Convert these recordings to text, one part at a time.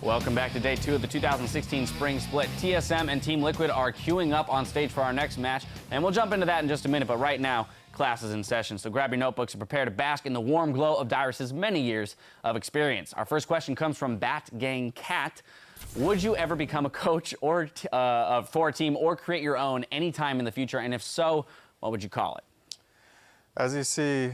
Welcome back to day 2 of the 2016 Spring Split. TSM and Team Liquid are queuing up on stage for our next match, and we'll jump into that in just a minute, but right now, class is in session, so grab your notebooks and prepare to bask in the warm glow of Dyrus's many years of experience. Our first question comes from Bat Gang Cat. Would you ever become a coach or for a team or create your own anytime in the future, and if so, what would you call it? As you see,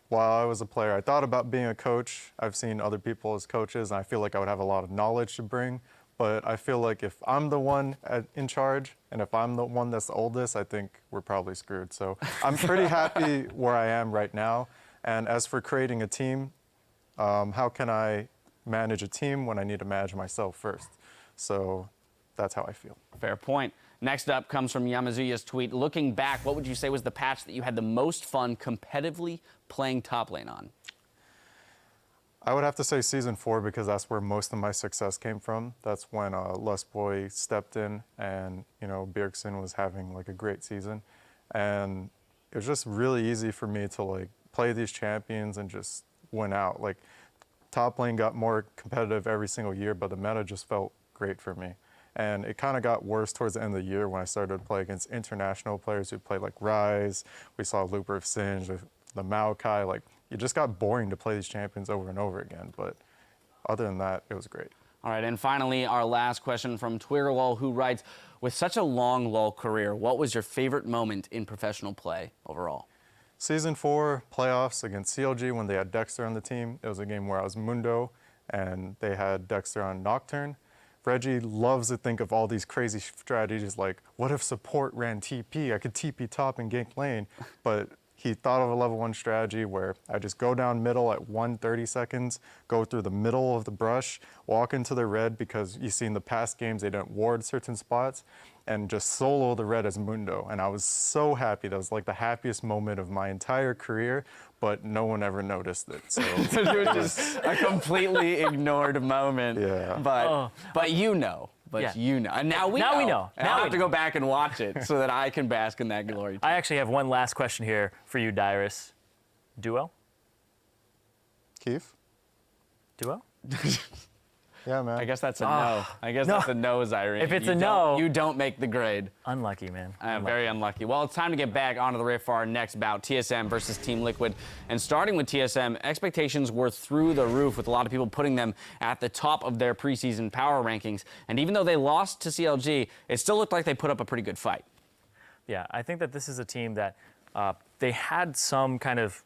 while I was a player, I thought about being a coach. I've seen other people as coaches, and I feel like I would have a lot of knowledge to bring. But I feel like if I'm the one in charge, and if I'm the one that's the oldest, I think we're probably screwed. So I'm pretty happy where I am right now. And as for creating a team, how can I manage a team when I need to manage myself first? So that's how I feel. Fair point. Next up comes from Yamazuya's tweet. Looking back, what would you say was the patch that you had the most fun competitively playing top lane on? I would have to say Season 4 because that's where most of my success came from. That's when Lustboy stepped in and, Bjergsen was having like a great season. And it was just really easy for me to like play these champions and just win out. Like top lane got more competitive every single year, but the meta just felt great for me. And it kind of got worse towards the end of the year when I started to play against international players who played like Rise. We saw Looper of Singe, the Maokai. Like, it just got boring to play these champions over and over again. But other than that, it was great. All right, and finally, our last question from Twiggerlull, who writes, with such a long lull career, what was your favorite moment in professional play overall? Season 4 playoffs against CLG when they had Dexter on the team. It was a game where I was Mundo, and they had Dexter on Nocturne. Reggie loves to think of all these crazy strategies like, what if support ran TP? I could TP top and gank lane. But he thought of a level 1 strategy where I just go down middle at 1:30 seconds, go through the middle of the brush, walk into the red because you see in the past games they didn't ward certain spots, and just solo the red as Mundo. And I was so happy. That was like the happiest moment of my entire career, but no one ever noticed it. So it was just a completely ignored moment. Yeah. But you know. And now we know. And I'll have to go back and watch it so that I can bask in that glory too. I actually have one last question here for you, Dyrus. Duo? Keith? Duo? Yeah, man. I guess that's a no. I guess that's a no, Zyrene. If it's a no, you don't make the grade. Unlucky, man. Very unlucky. Well, it's time to get back onto the riff for our next bout, TSM versus Team Liquid. And starting with TSM, expectations were through the roof with a lot of people putting them at the top of their preseason power rankings. And even though they lost to CLG, it still looked like they put up a pretty good fight. Yeah, I think that this is a team that they had some kind of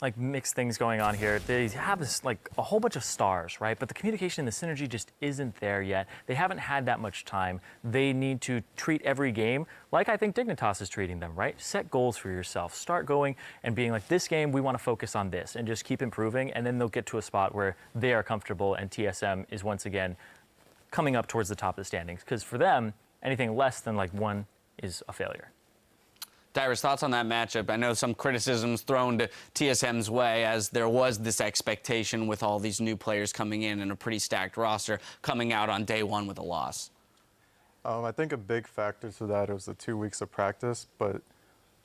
like mixed things going on here. They have this like a whole bunch of stars, right? But the communication and the synergy just isn't there yet. They haven't had that much time. They need to treat every game like I think Dignitas is treating them, right? Set goals for yourself. Start going and being like, this game, we want to focus on this, and just keep improving, and then they'll get to a spot where they are comfortable and TSM is once again coming up towards the top of the standings. Because for them, anything less than like 1 is a failure. Dyrus, thoughts on that matchup? I know some criticisms thrown to TSM's way as there was this expectation with all these new players coming in and a pretty stacked roster coming out on day 1 with a loss. I think a big factor to that was the 2 weeks of practice, but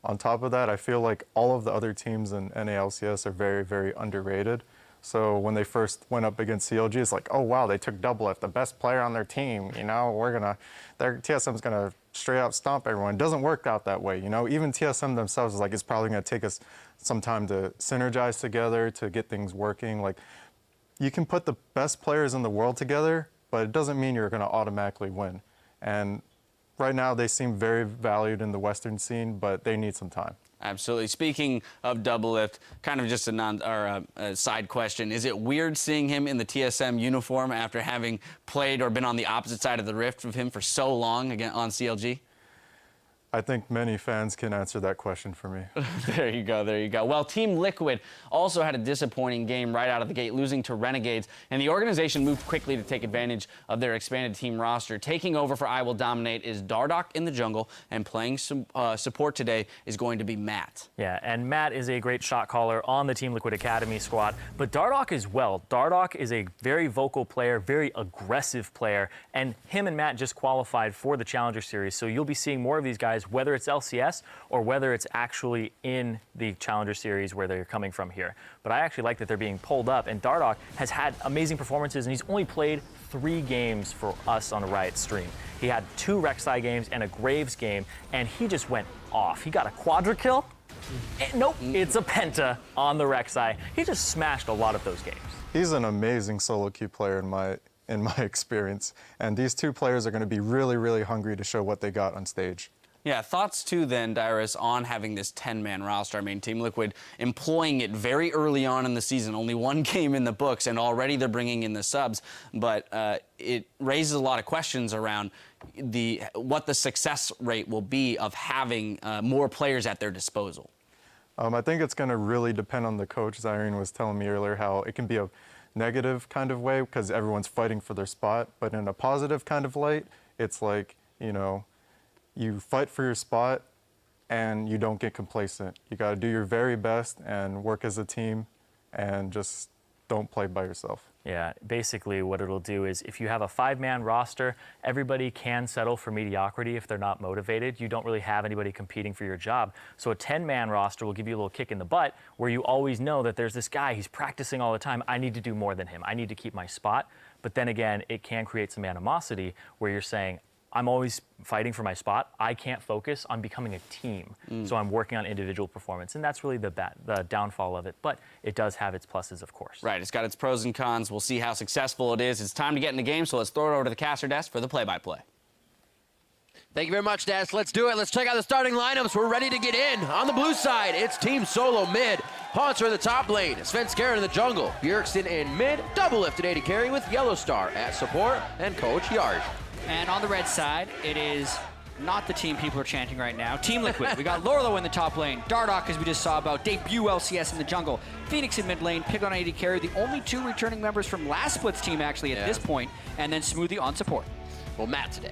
on top of that, I feel like all of the other teams in NA LCS are very, very underrated. So when they first went up against CLG, it's like, oh wow, they took double F, the best player on their team. TSM's gonna straight out stomp everyone. It doesn't work out that way. Even TSM themselves is like, it's probably gonna take us some time to synergize together to get things working. Like, you can put the best players in the world together, but it doesn't mean you're gonna automatically win. And right now they seem very valued in the Western scene, but they need some time. Absolutely. Speaking of Doublelift, kind of just a side question. Is it weird seeing him in the TSM uniform after having played or been on the opposite side of the rift of him for so long again on CLG? I think many fans can answer that question for me. There you go, there you go. Well, Team Liquid also had a disappointing game right out of the gate, losing to Renegades, and the organization moved quickly to take advantage of their expanded team roster. Taking over for I Will Dominate is Dardoch in the jungle, and playing some support today is going to be Matt. Yeah, and Matt is a great shot caller on the Team Liquid Academy squad, but Dardoch as well. Dardoch is a very vocal player, very aggressive player, and him and Matt just qualified for the Challenger Series, so you'll be seeing more of these guys guys, whether it's LCS or whether it's actually in the Challenger Series where they're coming from here. But I actually like that they're being pulled up, and Dardoch has had amazing performances, and he's only played 3 games for us on the Riot stream. He had 2 Rek'Sai games and a Graves game, and he just went off. He got a quadra kill. Nope, it's a penta on the Rek'Sai. He just smashed a lot of those games. He's an amazing solo queue player in my experience, and these 2 players are going to be really, really hungry to show what they got on stage. Yeah, thoughts too then, Dyrus, on having this 10-man roster. I mean, Team Liquid employing it very early on in the season, only 1 game in the books, and already they're bringing in the subs. But it raises a lot of questions around what the success rate will be of having more players at their disposal. I think it's going to really depend on the coach. Zyrene was telling me earlier how it can be a negative kind of way because everyone's fighting for their spot, but in a positive kind of light, it's like, you know, you fight for your spot and you don't get complacent. You got to do your very best and work as a team and just don't play by yourself. Yeah, basically what it'll do is if you have a 5-man roster, everybody can settle for mediocrity if they're not motivated. You don't really have anybody competing for your job. So a 10-man roster will give you a little kick in the butt where you always know that there's this guy, he's practicing all the time. I need to do more than him. I need to keep my spot. But then again, it can create some animosity where you're saying, I'm always fighting for my spot. I can't focus on becoming a team. So I'm working on individual performance. And that's really the downfall of it. But it does have its pluses, of course. Right, it's got its pros and cons. We'll see how successful it is. It's time to get in the game, so let's throw it over to the caster desk for the play-by-play. Thank you very much, Des. Let's do it. Let's check out the starting lineups. We're ready to get in. On the blue side, it's Team SoloMid. Haunter in the top lane, Svenskeren in the jungle, Bjergsen in mid, double-lifted AD carry with Yellowstar at support, and Coach Yarj. And on the red side, it is not the team people are chanting right now. Team Liquid. We got Lorlo in the top lane, Dardoch, as we just saw about, debut LCS in the jungle, Phoenix in mid lane, Pig on AD carry, the only 2 returning members from last split's team actually at this point, and then Smoothie on support. Well, Matt today.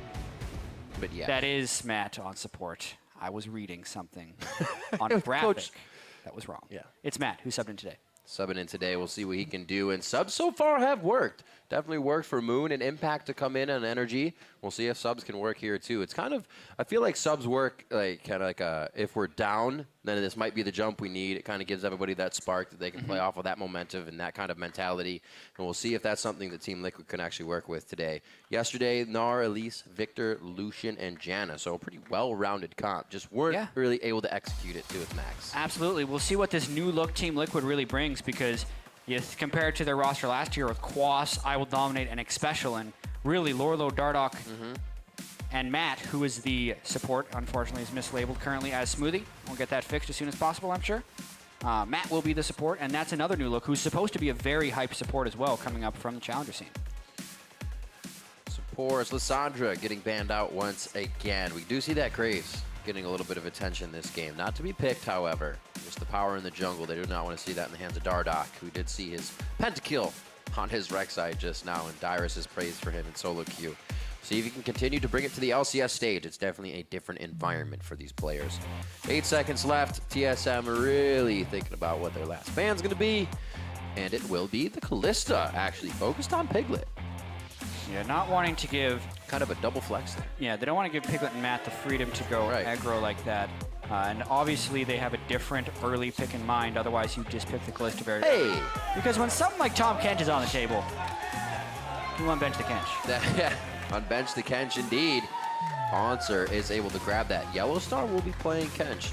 But yeah. That is Matt on support. I was reading something on a graphic. Coach. That was wrong. Yeah. It's Matt who subbed in today. Subbing in today, we'll see what he can do. And subs so far have worked. Definitely worked for Moon and Impact to come in on energy. We'll see if subs can work here too. It's kind of, I feel like subs work like kind of like if we're down, then this might be the jump we need. It kind of gives everybody that spark that they can play off of that momentum and that kind of mentality. And we'll see if that's something that Team Liquid can actually work with today. Yesterday, Gnar, Elise, Victor, Lucian, and Janna. So a pretty well-rounded comp. Just weren't really able to execute it to its max. Absolutely. We'll see what this new look Team Liquid really brings because compared to their roster last year with Quas, I Will Dominate, and Xpecial, and really Lorlo, Dardoch, and Matt, who is the support, unfortunately is mislabeled currently as Smoothie. We'll get that fixed as soon as possible, I'm sure. Matt will be the support, and that's another new look who's supposed to be a very hype support as well coming up from the Challenger scene. Supports, Lissandra getting banned out once again. We do see that Graves getting a little bit of attention this game. Not to be picked, however. Just the power in the jungle. They do not want to see that in the hands of Dardoch, who did see his pentakill on his Rek'Sai just now, and Dyrus is praised for him in solo queue. See if you can continue to bring it to the LCS stage. It's definitely a different environment for these players. 8 seconds left. TSM really thinking about what their last ban's going to be, and it will be the Kalista, actually focused on Piglet. Yeah, not wanting to give... Kind of a double flex there. Yeah, they don't want to give Piglet and Matt the freedom to go aggro like that. And obviously they have a different early pick in mind, otherwise you just pick the Kalista very Hey! Because when something like Tom Kench is on the table, you want to bench the Kench. On bench the Kench indeed. Haunter is able to grab that. Yellowstar will be playing Kench.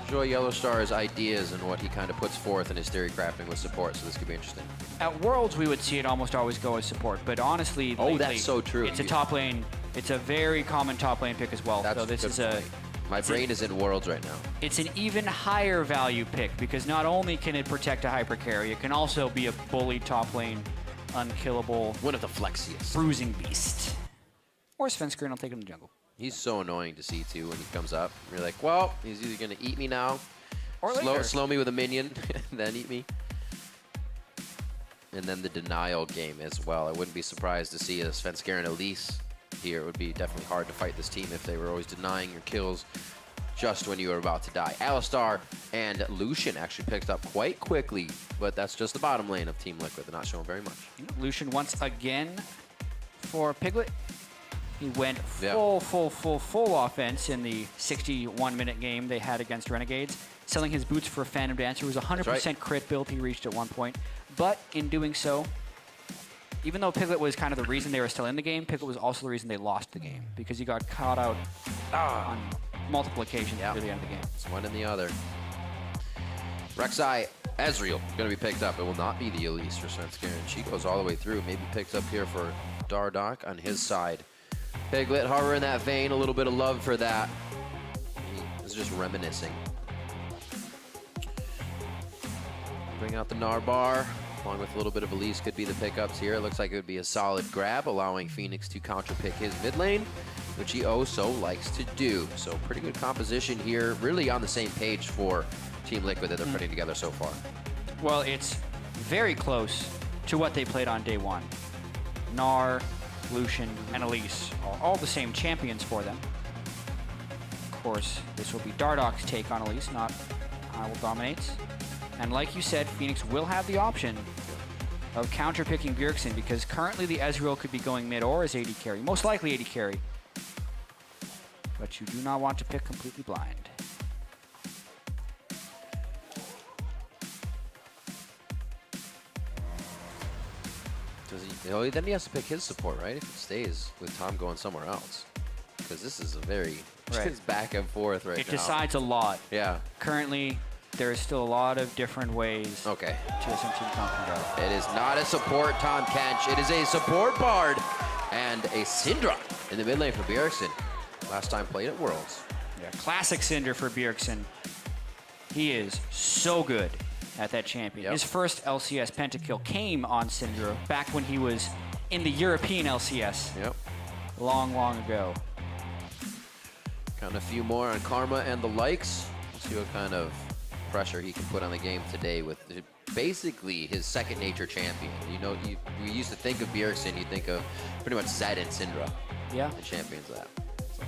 Enjoy Yellowstar's ideas and what he kind of puts forth in his theory crafting with support, so this could be interesting. At Worlds, we would see it almost always go as support, but honestly, lately, that's so true. It's a top lane. It's a very common top lane pick as well. That's so this is a... My brain is in Worlds right now. It's an even higher value pick because not only can it protect a hyper carry, it can also be a bully top lane, unkillable, one of the flexiest, bruising beast. Or Svenskeren will take him to the jungle. He's so annoying to see too when he comes up. You're like, well, he's either gonna eat me now, or slow me with a minion, then eat me. And then the denial game as well. I wouldn't be surprised to see a Svenskeren Elise here. It would be definitely hard to fight this team if they were always denying your kills just when you were about to die. Alistar and Lucian actually picked up quite quickly, but that's just the bottom lane of Team Liquid. They're not showing very much. Lucian once again for Piglet. He went full offense in the 61-minute game they had against Renegades, selling his boots for a Phantom Dancer. It was a 100% crit build he reached at one point. But in doing so, even though Piglet was kind of the reason they were still in the game, Piglet was also the reason they lost the game because he got caught out on multiple occasions near the end of the game. It's one and the other. Rek'Sai, Ezreal, going to be picked up. It will not be the Elise for Svenskeren. She goes all the way through. Maybe picked up here for Dardoch on his side. Piglet Harbor in that vein, a little bit of love for that. He is just reminiscing. Bring out the Narbar, along with a little bit of Elise could be the pickups here. It looks like it would be a solid grab, allowing Phoenix to counterpick his mid lane, which he oh so likes to do. So pretty good composition here, really on the same page for Team Liquid that they're putting together so far. Well, it's very close to what they played on day one. Gnar, Lucian, and Elise are all the same champions for them. Of course, this will be Dardoch's take on Elise, not I Will Dominate's. And like you said, Phoenix will have the option of counter-picking Bjergsen because currently the Ezreal could be going mid or as AD carry, most likely AD carry. But you do not want to pick completely blind. Then he has to pick his support, right? If it stays with Tom going somewhere else. Because this is a very it's back and forth right now. It decides a lot. Yeah. Currently, there is still a lot of different ways Okay. TSM team can go. It is not a support Tom Kench. It is a support Bard and a Syndra in the mid lane for Bjergsen. Last time played at Worlds. Yeah, classic Cinder for Bjergsen. He is so good at that champion. Yep. His first LCS pentakill came on Syndra back when he was in the European LCS. Yep. Long, long ago. Count a few more on Karma and the likes. We'll see what kind of pressure he can put on the game today with basically his second nature champion. You know, we used to think of Bjergsen, you think of pretty much Zed and Syndra. Yeah. The champions that. So,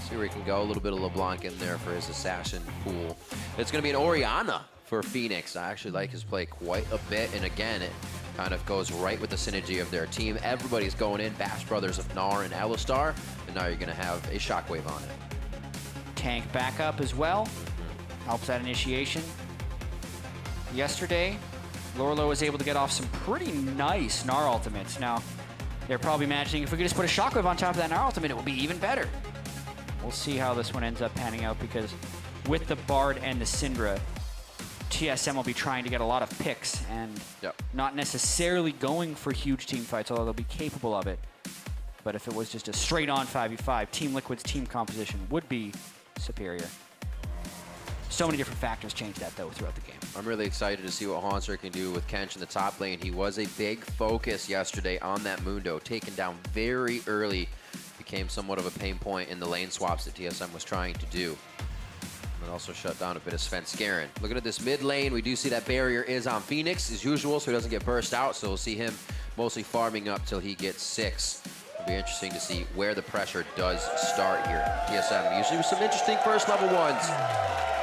see where he can go. A little bit of LeBlanc in there for his assassin pool. It's going to be an Orianna for Phoenix. I actually like his play quite a bit. And again, it kind of goes right with the synergy of their team. Everybody's going in. Bash Brothers of Gnar and Alistar. And now you're going to have a Shockwave on it. Tank backup as well. Helps that initiation. Yesterday, Lorlo was able to get off some pretty nice Gnar ultimates. Now, they're probably imagining if we could just put a Shockwave on top of that Gnar ultimate, it would be even better. We'll see how this one ends up panning out because with the Bard and the Syndra, TSM will be trying to get a lot of picks and not necessarily going for huge team fights, although they'll be capable of it. But if it was just a straight-on 5v5, Team Liquid's team composition would be superior. So many different factors change that, though, throughout the game. I'm really excited to see what Haunter can do with Kench in the top lane. He was a big focus yesterday on that Mundo, taken down very early. Became somewhat of a pain point in the lane swaps that TSM was trying to do. And also shut down a bit of Svenskeren. Looking at this mid lane, we do see that barrier is on Phoenix as usual, so he doesn't get burst out. So we'll see him mostly farming up till he gets 6. It'll be interesting to see where the pressure does start here. TSM usually with some interesting first level ones.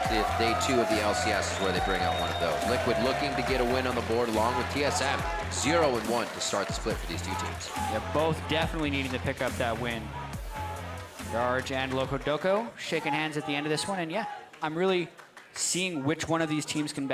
See if day 2 of the LCS is where they bring out one of those. Liquid looking to get a win on the board along with TSM. 0-1 to start the split for these two teams. Yeah, both definitely needing to pick up that win. Darge and Loco Doco shaking hands at the end of this one, and yeah, I'm really seeing which one of these teams can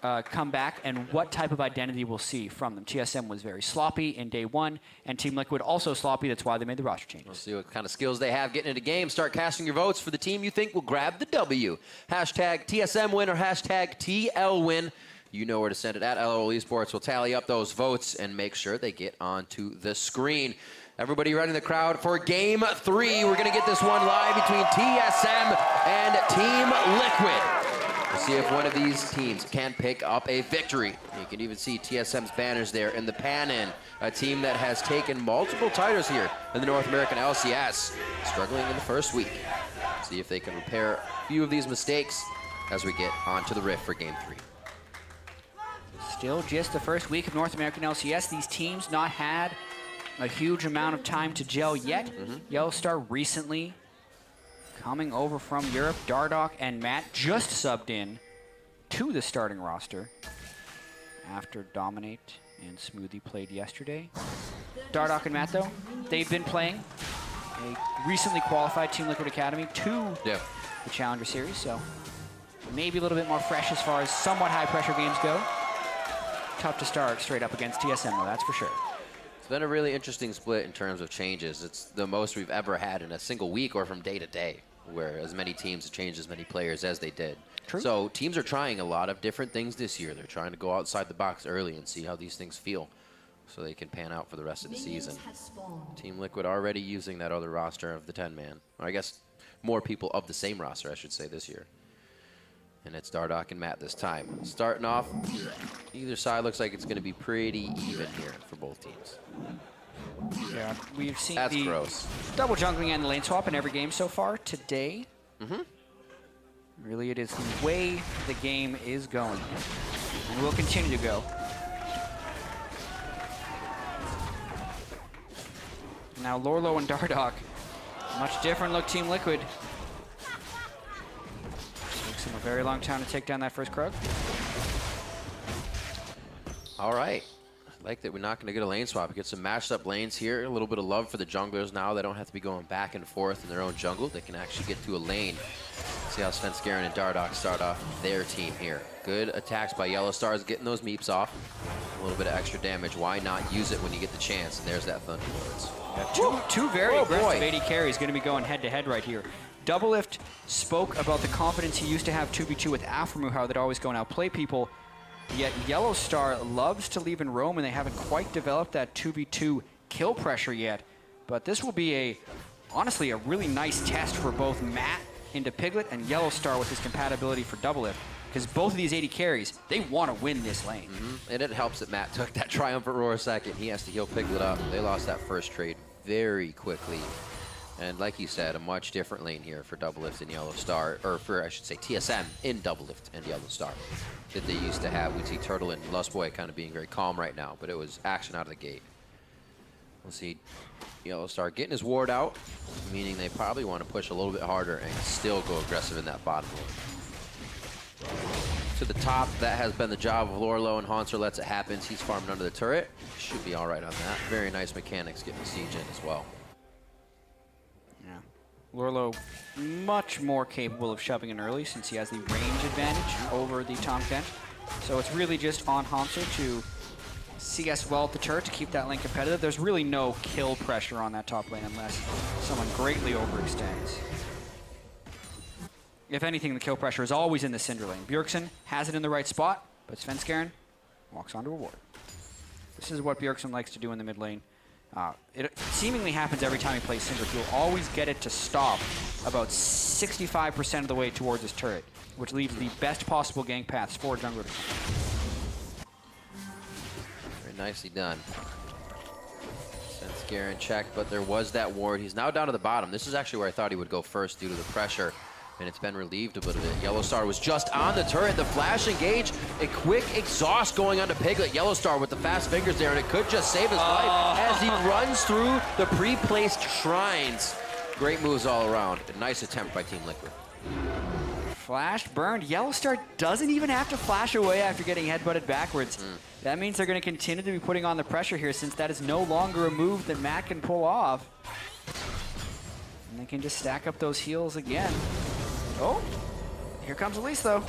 come back and what type of identity we'll see from them. TSM was very sloppy in day 1, and Team Liquid also sloppy. That's why they made the roster changes. We'll see what kind of skills they have getting into game. Start casting your votes for the team you think will grab the W. Hashtag TSM win or hashtag TL win. You know where to send it at LOL Esports. Will tally up those votes and make sure they get onto the screen. Everybody ready in the crowd for Game 3. We're going to get this one live between TSM and Team Liquid. We'll see if one of these teams can pick up a victory. You can even see TSM's banners there in the pan-in. A team that has taken multiple titles here in the North American LCS. Struggling in the first week. See if they can repair a few of these mistakes as we get onto the Rift for Game 3. Still just the first week of North American LCS. These teams not had a huge amount of time to gel yet. Yellowstar recently coming over from Europe. Dardoch and Matt just subbed in to the starting roster after Dominate and Smoothie played yesterday. Dardoch and Matt, though, they've been playing They recently qualified Team Liquid Academy to Yeah. the Challenger Series, so maybe a little bit more fresh as far as somewhat high-pressure games go. Tough to start straight up against TSM, though, that's for sure. It's been a really interesting split in terms of changes. It's the most we've ever had in a single week or from day to day, where as many teams have changed as many players as they did. True. So teams are trying a lot of different things this year. They're trying to go outside the box early and see how these things feel so they can pan out for the rest of the season. Team Liquid already using that other roster of the 10-man. Or I guess more people of the same roster, I should say, this year. And it's Dardoch and Matt this time. Starting off, either side looks like it's going to be pretty even here for both teams. Yeah, we've seen That's the gross. double jungling and the lane swap in every game so far today. Really, it is the way the game is going, and will continue to go. Now Lorlo and Dardoch, much different look Team Liquid. Takes them a very long time to take down that first Krug. All right. I like that we're not going to get a lane swap. We get some matched up lanes here. A little bit of love for the junglers now. They don't have to be going back and forth in their own jungle. They can actually get to a lane. See how Svenskeren and Dardoch start off their team here. Good attacks by Yellow Stars, getting those meeps off. A little bit of extra damage. Why not use it when you get the chance? And there's that Thunderlords. Yeah, two very aggressive boy. AD carries going to be going head-to-head right here. Doublelift spoke about the confidence he used to have 2v2 with Aphromu, how they'd always go and outplay people. Yet Yellow Star loves to leave and roam, and they haven't quite developed that 2v2 kill pressure yet. But this will be honestly a really nice test for both Matt into Piglet and Yellow Star with his compatibility for Doublelift. Because both of these 80 carries, they want to win this lane. And it helps that Matt took that Triumphant Roar second. He has to heal Piglet up. They lost that first trade very quickly. And like you said, a much different lane here for Doublelift and Yellow Star, or for, I should say, TSM in Doublelift and Yellow Star that they used to have. We see Turtle and Lustboy kind of being very calm right now, but it was action out of the gate. We'll see Yellow Star getting his ward out, meaning they probably want to push a little bit harder and still go aggressive in that bottom lane. To the top, that has been the job of Lorlo, and Haunter lets it happen. He's farming under the turret. Should be all right on that. Very nice mechanics getting the siege in as well. Yeah. Lorlo much more capable of shoving in early since he has the range advantage over the Tahm Kench. So it's really just on Haunter to CS well at the turret to keep that lane competitive. There's really no kill pressure on that top lane unless someone greatly overextends. If anything, the kill pressure is always in the Cinder lane. Bjergsen has it in the right spot, but Svenskeren walks onto a ward. This is what Bjergsen likes to do in the mid lane. It seemingly happens every time he plays Cinder. He'll always get it to stop about 65% of the way towards his turret, which leaves the best possible gank paths for jungler to come. Very nicely done. Svenskeren check, but there was that ward. He's now down to the bottom. This is actually where I thought he would go first due to the pressure, and it's been relieved a little bit. Yellow Star was just on the turret. The flash engage, a quick exhaust going onto Piglet. Yellow Star with the fast fingers there, and it could just save his life as he runs through the pre-placed shrines. Great moves all around. A nice attempt by Team Liquid. Flash burned. Yellow Star doesn't even have to flash away after getting headbutted backwards. That means they're going to continue to be putting on the pressure here since that is no longer a move that Matt can pull off. And they can just stack up those heals again. Oh, here comes Elise though.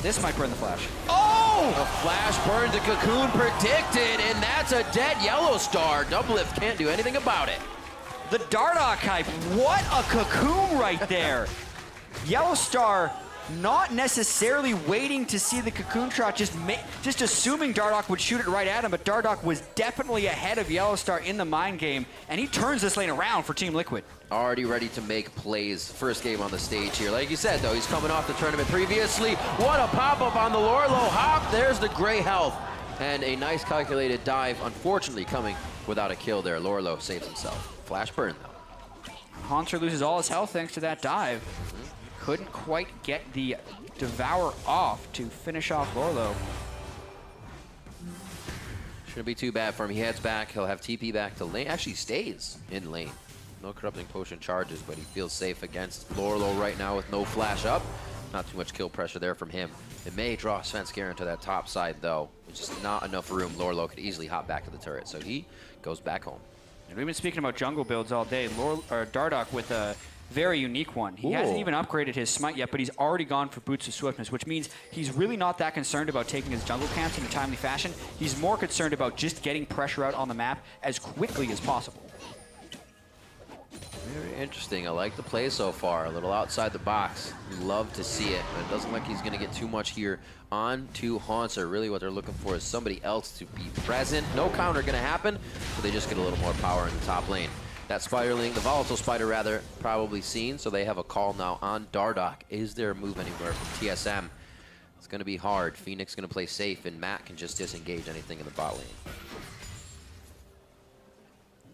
This might burn the flash. Oh! The flash burns the cocoon predicted, and that's a dead Yellow Star. Doublelift can't do anything about it. The Dardoch hype. What a cocoon right there. Yellow Star not necessarily waiting to see the cocoon shot, just assuming Dardoch would shoot it right at him, but Dardoch was definitely ahead of Yellow Star in the mind game, and he turns this lane around for Team Liquid. Already ready to make plays. First game on the stage here. Like you said, though, he's coming off the tournament previously. What a pop-up on the Lorlo hop. There's the gray health. And a nice calculated dive, unfortunately coming without a kill there. Lorlo saves himself. Flash burn, though. Haunter loses all his health thanks to that dive. Couldn't quite get the Devour off to finish off Lorlo. Shouldn't be too bad for him. He heads back. He'll have TP back to lane. Actually stays in lane. No Corrupting Potion charges, but he feels safe against Lorlo right now with no flash up. Not too much kill pressure there from him. It may draw Svenskeren to that top side, though. It's just not enough room. Lorlo could easily hop back to the turret, so he goes back home. And we've been speaking about jungle builds all day. Dardoch with a very unique one. He hasn't even upgraded his smite yet, but he's already gone for Boots of Swiftness, which means he's really not that concerned about taking his jungle camps in a timely fashion. He's more concerned about just getting pressure out on the map as quickly as possible. Very interesting. I like the play so far. A little outside the box. Love to see it, but it doesn't look like he's going to get too much here on to Haunter. Really what they're looking for is somebody else to be present. No counter going to happen, so they just get a little more power in the top lane. That Spiderling, the Volatile Spider rather, probably seen, so they have a call now on Dardoch. Is there a move anywhere from TSM? It's going to be hard. Phoenix going to play safe, and Matt can just disengage anything in the bot lane.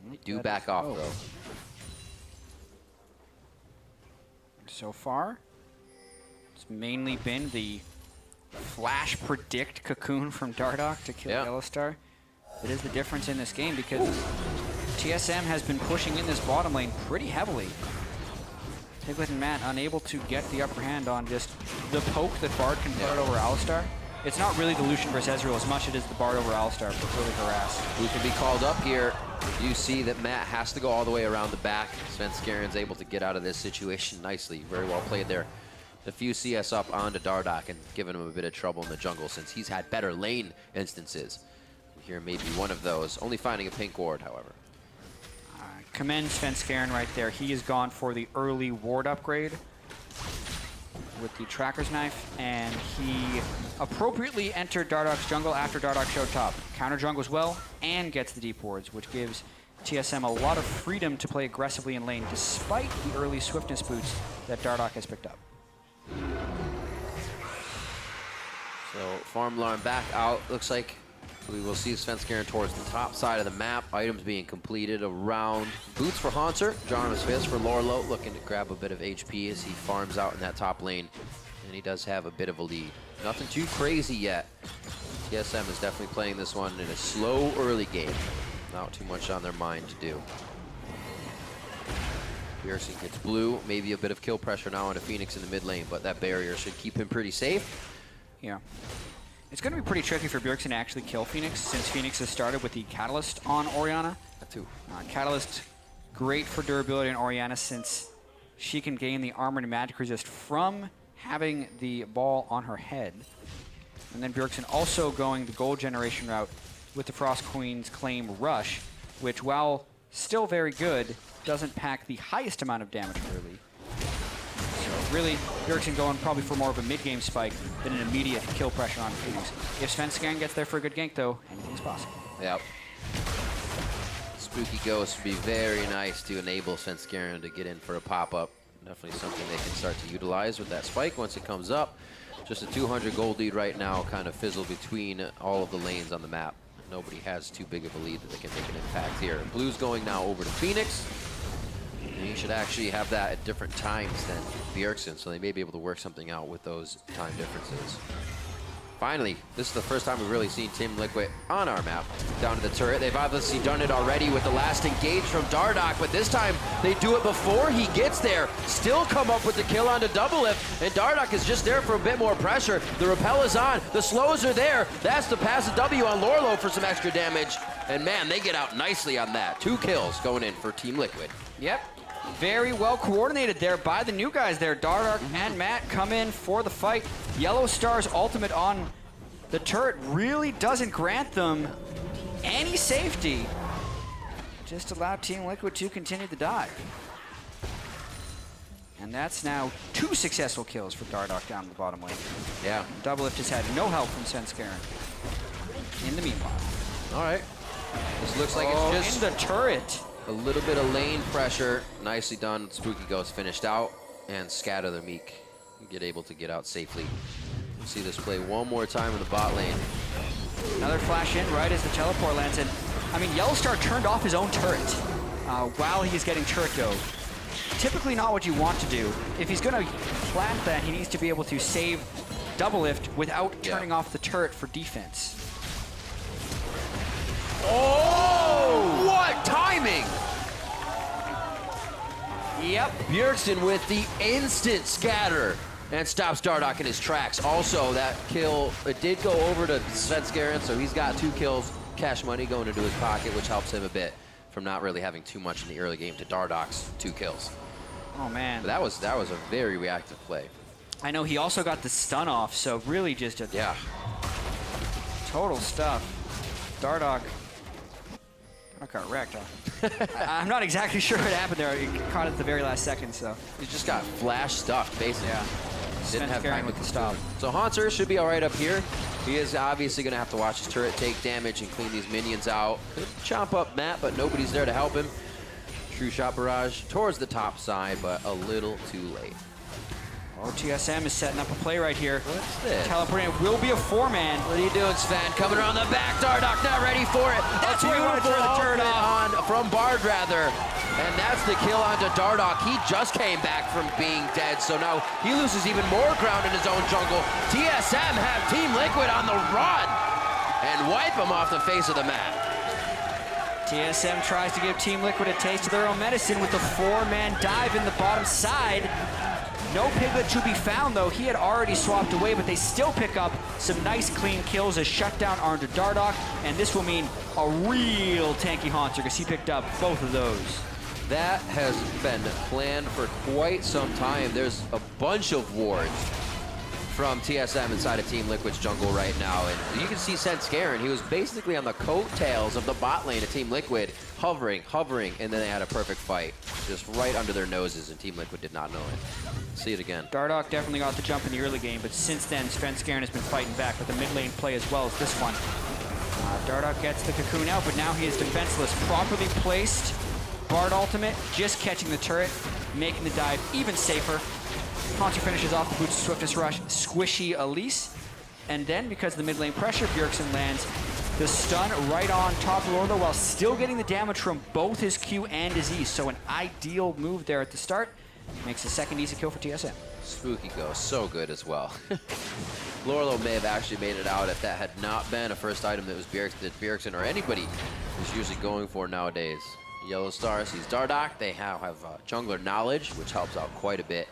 They do back off, though. So far, it's mainly been the flash predict cocoon from Dardoch to kill Yellowstar. It is the difference in this game because TSM has been pushing in this bottom lane pretty heavily. Piglet and Matt unable to get the upper hand on just the poke that Bard can put over Alistar. It's not really the Lucian versus Ezreal as much as it is the Bard over Alistar for really harass. Who can be called up here? You see that Matt has to go all the way around the back. Svenskarian's able to get out of this situation nicely. Very well played there. A few CS up onto Dardoch and giving him a bit of trouble in the jungle since he's had better lane instances. Here may be one of those. Only finding a pink ward, however. Commend Svenskarian right there. He has gone for the early ward upgrade with the Tracker's Knife, and he appropriately entered Dardoch's jungle after Dardoch showed top. Counter jungles well and gets the deep wards, which gives TSM a lot of freedom to play aggressively in lane despite the early swiftness boots that Dardoch has picked up. So farm alarm back out. Looks like we will see Svenskarian towards the top side of the map. Items being completed around boots for Haunter. Jarnus Fist for Lorlo, looking to grab a bit of HP as he farms out in that top lane. And he does have a bit of a lead. Nothing too crazy yet. TSM is definitely playing this one in a slow early game. Not too much on their mind to do. Bjergsen gets blue. Maybe a bit of kill pressure now on a Phoenix in the mid lane, but that barrier should keep him pretty safe. Yeah. It's going to be pretty tricky for Bjergsen to actually kill Phoenix since Phoenix has started with the Catalyst on Orianna. That too. Catalyst, great for durability on Orianna since she can gain the armor and magic resist from having the ball on her head. And then Bjergsen also going the gold generation route with the Frost Queen's Claim Rush, which while still very good, doesn't pack the highest amount of damage early. So really, Bjergsen going probably for more of a mid-game spike than an immediate kill pressure on Phoenix. If Svenskarian gets there for a good gank though, anything's possible. Yep. Spooky Ghost would be very nice to enable Svenskarian to get in for a pop-up. Definitely something they can start to utilize with that spike once it comes up. Just a 200 gold lead right now, kind of fizzle between all of the lanes on the map. Nobody has too big of a lead that they can make an impact here. Blue's going now over to Phoenix. And he should actually have that at different times than Bjergsen, so they may be able to work something out with those time differences. Finally, this is the first time we've really seen Team Liquid on our map down to the turret. They've obviously done it already with the last engage from Dardoch, but this time they do it before he gets there. Still come up with the kill onto Doublelift, and Dardoch is just there for a bit more pressure. The repel is on, the slows are there. That's the pass of W on Lorlo for some extra damage. And man, they get out nicely on that. 2 kills going in for Team Liquid. Yep. Very well coordinated there by the new guys there. Dardoch and Matt come in for the fight. Yellowstar's ultimate on the turret really doesn't grant them any safety. Just allow Team Liquid to continue the dive. And that's now 2 successful kills for Dardoch down the bottom lane. Yeah. Doublelift has had no help from Svenskarian in the meanwhile. All right. This looks like it's just in the turret. a little bit of lane pressure. Nicely done. Spooky Ghost finished out, and Scatter the Meek get able to get out safely. We'll see this play one more time in the bot lane. Another flash in right as the teleport lands in. I mean, Yellowstar turned off his own turret while he's getting turret dove. Typically not what you want to do. If he's going to plant that, he needs to be able to save Doublelift without turning off the turret for defense. Oh! What timing! Yep. Bjergsen with the instant scatter and stops Dardoch in his tracks. Also, that kill, it did go over to Svenskarian, so he's got 2 kills. Cash money going into his pocket, which helps him a bit from not really having too much in the early game to Dardoc's 2 kills. Oh, man. But that was a very reactive play. I know he also got the stun off, so really just a total stuff. Dardoc got wrecked, huh? I'm not exactly sure what happened there. He caught it at the very last second, so. He just got flash stuffed, basically. Yeah. Didn't have time with to the stop. So Haunter should be all right up here. He is obviously going to have to watch his turret take damage and clean these minions out. Could chomp up Matt, but nobody's there to help him. True shot barrage towards the top side, but a little too late. Oh, TSM is setting up a play right here. What's this? Teleporting, it will be a 4-man. What are you doing, Sven? Coming around the back. Dardoc not ready for it. That's where you want to turn the turret on from Bard, rather. And that's the kill onto Dardoc. He just came back from being dead, so now he loses even more ground in his own jungle. TSM have Team Liquid on the run and wipe him off the face of the map. TSM tries to give Team Liquid a taste of their own medicine with the 4-man dive in the bottom side. No Piglet to be found, though. He had already swapped away, but they still pick up some nice, clean kills as shutdown are under Dardoc, and this will mean a real tanky Haunter because he picked up both of those. That has been planned for quite some time. There's a bunch of wards from TSM inside of Team Liquid's jungle right now, and you can see Senscarin. He was basically on the coattails of the bot lane of Team Liquid, hovering, and then they had a perfect fight, just right under their noses, and Team Liquid did not know it. See it again. Dardoc definitely got the jump in the early game, but since then, Svenskaren has been fighting back with the mid lane play as well as this one. Dardoc gets the cocoon out, but now he is defenseless. Properly placed Bard ultimate, just catching the turret, making the dive even safer. Haunter finishes off the Boots Swiftest Rush, squishy Elise. And then, because of the mid lane pressure, Bjergsen lands the stun right on top of Lorlo while still getting the damage from both his Q and his E. So an ideal move there at the start. Makes the second easy kill for TSM. Spooky goes so good as well. Lorlo may have actually made it out if that had not been a first item that was Bjergsen or anybody is usually going for nowadays. Yellow Star sees Dardoc. They have jungler knowledge, which helps out quite a bit,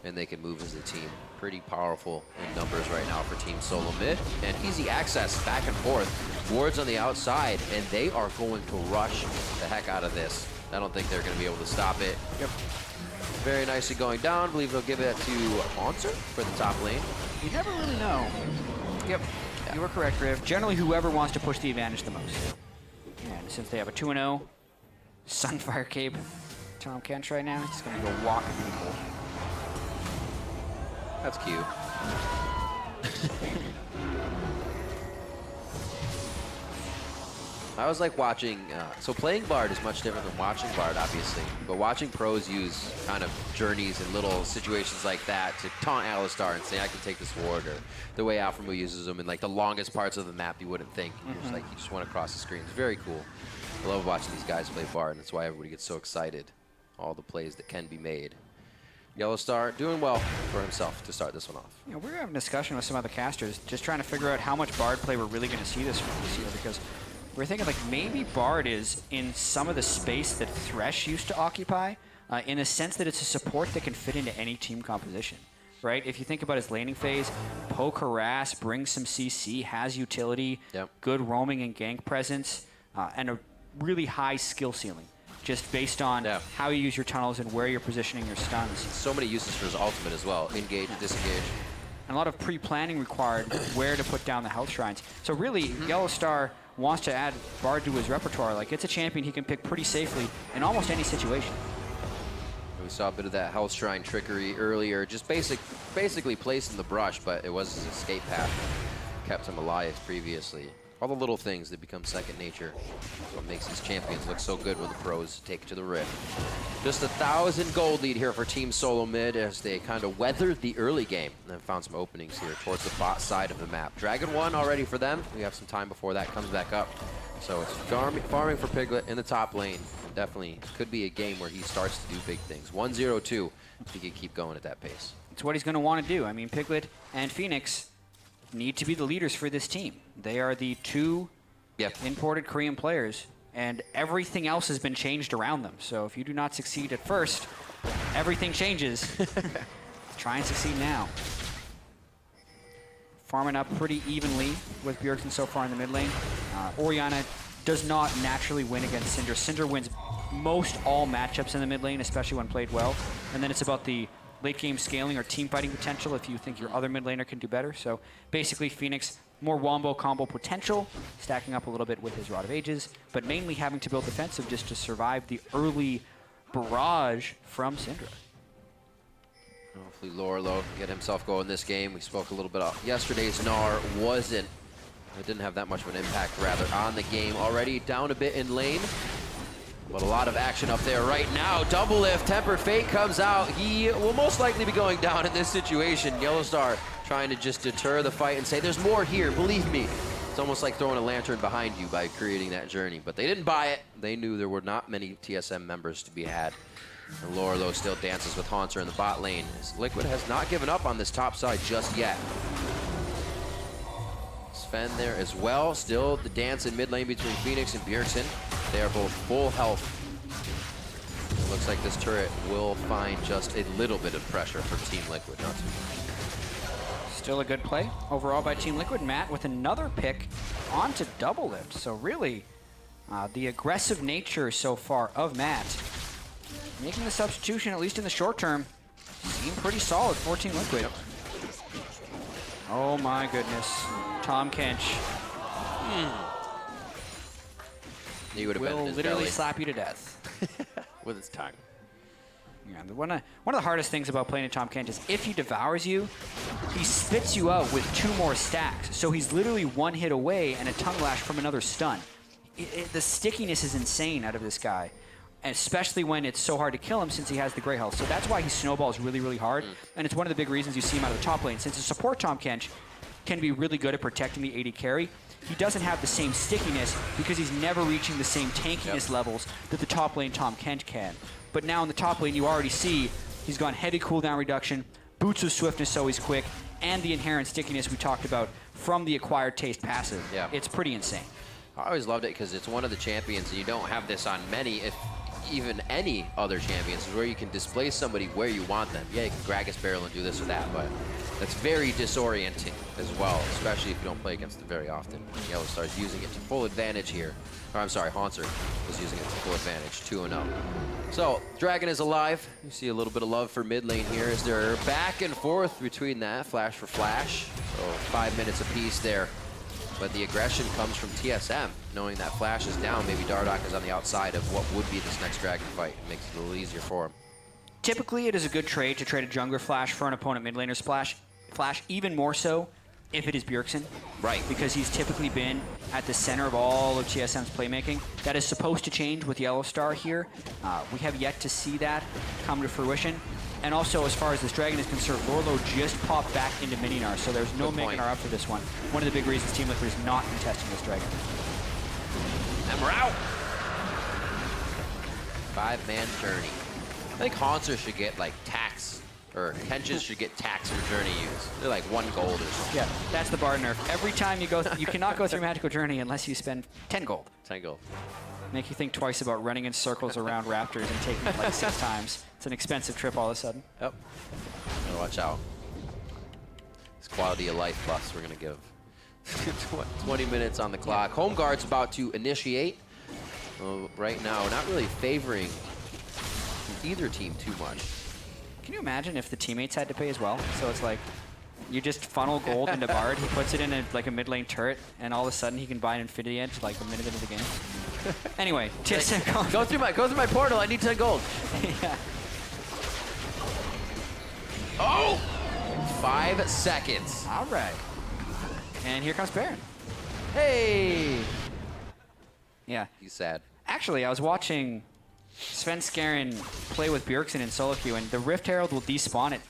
and they can move as a team. Pretty powerful in numbers right now for Team SoloMid, and easy access back and forth. Wards on the outside, and they are going to rush the heck out of this. I don't think they're going to be able to stop it. Yep. Very nicely going down. I believe they'll give it to Haunter for the top lane. You never really know. Yep, yeah. You were correct, Riv. Generally, whoever wants to push the advantage the most. And since they have a 2-0 Sunfire Cape Tom Kench right now, he's going to go walking people. That's cute. I was like watching, so playing Bard is much different than watching Bard, obviously, but watching pros use kind of journeys and little situations like that to taunt Alistar and say, I can take this ward, or the way Alpharmoo uses them in like the longest parts of the map you wouldn't think. Just like, you just went across the screen. It's very cool. I love watching these guys play Bard, and that's why everybody gets so excited. All the plays that can be made. Yellow Star doing well for himself to start this one off. You know, we're having a discussion with some other casters, just trying to figure out how much Bard play we're really going to see this year, because we're thinking like maybe Bard is in some of the space that Thresh used to occupy, in a sense that it's a support that can fit into any team composition, right? If you think about his laning phase, poke, harass, bring some CC, has utility, good roaming and gank presence, and a really high skill ceiling, just based on how you use your tunnels and where you're positioning your stuns. So many uses for his ultimate as well, engage, disengage. And a lot of pre-planning required where to put down the health shrines. So really, Yellow Star wants to add Bard to his repertoire. Like, it's a champion he can pick pretty safely in almost any situation. We saw a bit of that health shrine trickery earlier, just basically placed in the brush, but it was his escape path. Kept him alive previously. All the little things that become second nature. That's what makes these champions look so good when the pros take it to the rift. Just 1,000 gold lead here for Team SoloMid as they kind of weathered the early game and then found some openings here towards the bot side of the map. Dragon 1 already for them. We have some time before that comes back up. So it's farming for Piglet in the top lane. Definitely could be a game where he starts to do big things. 1-0-2 if he can keep going at that pace. It's what he's going to want to do. I mean, Piglet and Phoenix need to be the leaders for this team. They are the two imported Korean players, and everything else has been changed around them. So if you do not succeed at first, everything changes. Try and succeed now. Farming up pretty evenly with Bjergsen so far in the mid lane. Orianna does not naturally win against Syndra. Syndra wins most all matchups in the mid lane, especially when played well. And then it's about the late game scaling or team fighting potential if you think your other mid laner can do better. So basically Phoenix, more wombo combo potential, stacking up a little bit with his Rod of Ages, but mainly having to build defensive just to survive the early barrage from Syndra. Hopefully Lorlo can get himself going this game. We spoke a little bit about yesterday's Gnar. It didn't have that much of an impact, rather, on the game. Already down a bit in lane, but a lot of action up there right now. Double lift, Tempered Fate comes out. He will most likely be going down in this situation. Yellowstar trying to just deter the fight and say, there's more here, believe me. It's almost like throwing a lantern behind you by creating that journey. But they didn't buy it. They knew there were not many TSM members to be had. And Lorlo still dances with Haunter in the bot lane. As Liquid has not given up on this top side just yet. Sven there as well. Still the dance in mid lane between Phoenix and Bjergsen. They are both full health. It looks like this turret will find just a little bit of pressure from Team Liquid, not too much. Still a good play overall by Team Liquid. Matt with another pick onto double lift. So really, the aggressive nature so far of Matt, making the substitution, at least in the short term, seem pretty solid for Team Liquid. Yep. Oh my goodness. Tom Kench He would have been in will his literally belly slap you to death. with his tongue. Yeah, one of the hardest things about playing a Tom Kench is if he devours you, he spits you out with 2 more stacks. So he's literally 1 hit away and a tongue lash from another stun. The stickiness is insane out of this guy, especially when it's so hard to kill him since he has the gray health. So that's why he snowballs really, really hard. And it's one of the big reasons you see him out of the top lane. Since a support Tom Kench can be really good at protecting the AD carry, he doesn't have the same stickiness because he's never reaching the same tankiness levels that the top lane Tom Kench can. But now in the top lane, you already see he's gone heavy cooldown reduction, boots of swiftness so he's quick, and the inherent stickiness we talked about from the acquired taste passive. Yeah. It's pretty insane. I always loved it because it's one of the champions, and you don't have this on many, if even any other champions, where you can displace somebody where you want them. Yeah, you can Gragas Barrel and do this or that, but that's very disorienting as well, especially if you don't play against it very often. Yellowstar's using it to full advantage here. Or I'm sorry, Haunter was using it to full advantage, 2-0. So, Dragon is alive. You see a little bit of love for mid lane here as they're back and forth between that, flash for flash. So 5 minutes apiece there. But the aggression comes from TSM, knowing that Flash is down. Maybe Dardoch is on the outside of what would be this next Dragon fight. It makes it a little easier for him. Typically, it is a good trade to trade a jungler flash for an opponent mid laner flash, even more so if it is Bjergsen. Right. Because he's typically been at the center of all of TSM's playmaking. That is supposed to change with Yellowstar here. We have yet to see that come to fruition. And also, as far as this Dragon is concerned, Lorlo just popped back into Mininar, so there's no making her up for this one. One of the big reasons Team Liquid is not contesting this Dragon. And we're out. 5-man journey. I think Haunter should get like tax, or Kenches should get tax for journey use. They're like 1 gold or something. Yeah, that's the bar nerf. Every time you go, you cannot go through Magical Journey unless you spend 10 gold. 10 gold. Make you think twice about running in circles around raptors and taking it like 6 times. It's an expensive trip all of a sudden. Yep. Gotta watch out. This quality of life plus we're gonna give. 20 minutes on the clock. Home guard's about to initiate. Right now, not really favoring either team too much. Can you imagine if the teammates had to pay as well? So it's like, you just funnel gold into Bard, he puts it in a mid lane turret, and all of a sudden he can buy an Infinity Edge like a minute into the game. Anyway, TSM Go through my portal, I need 10 gold. Yeah. Oh! 5 seconds. All right. And here comes Baron. Hey! Yeah. He's sad. Actually, I was watching Sven Skaren play with Bjergsen in solo queue, and the Rift Herald will despawn at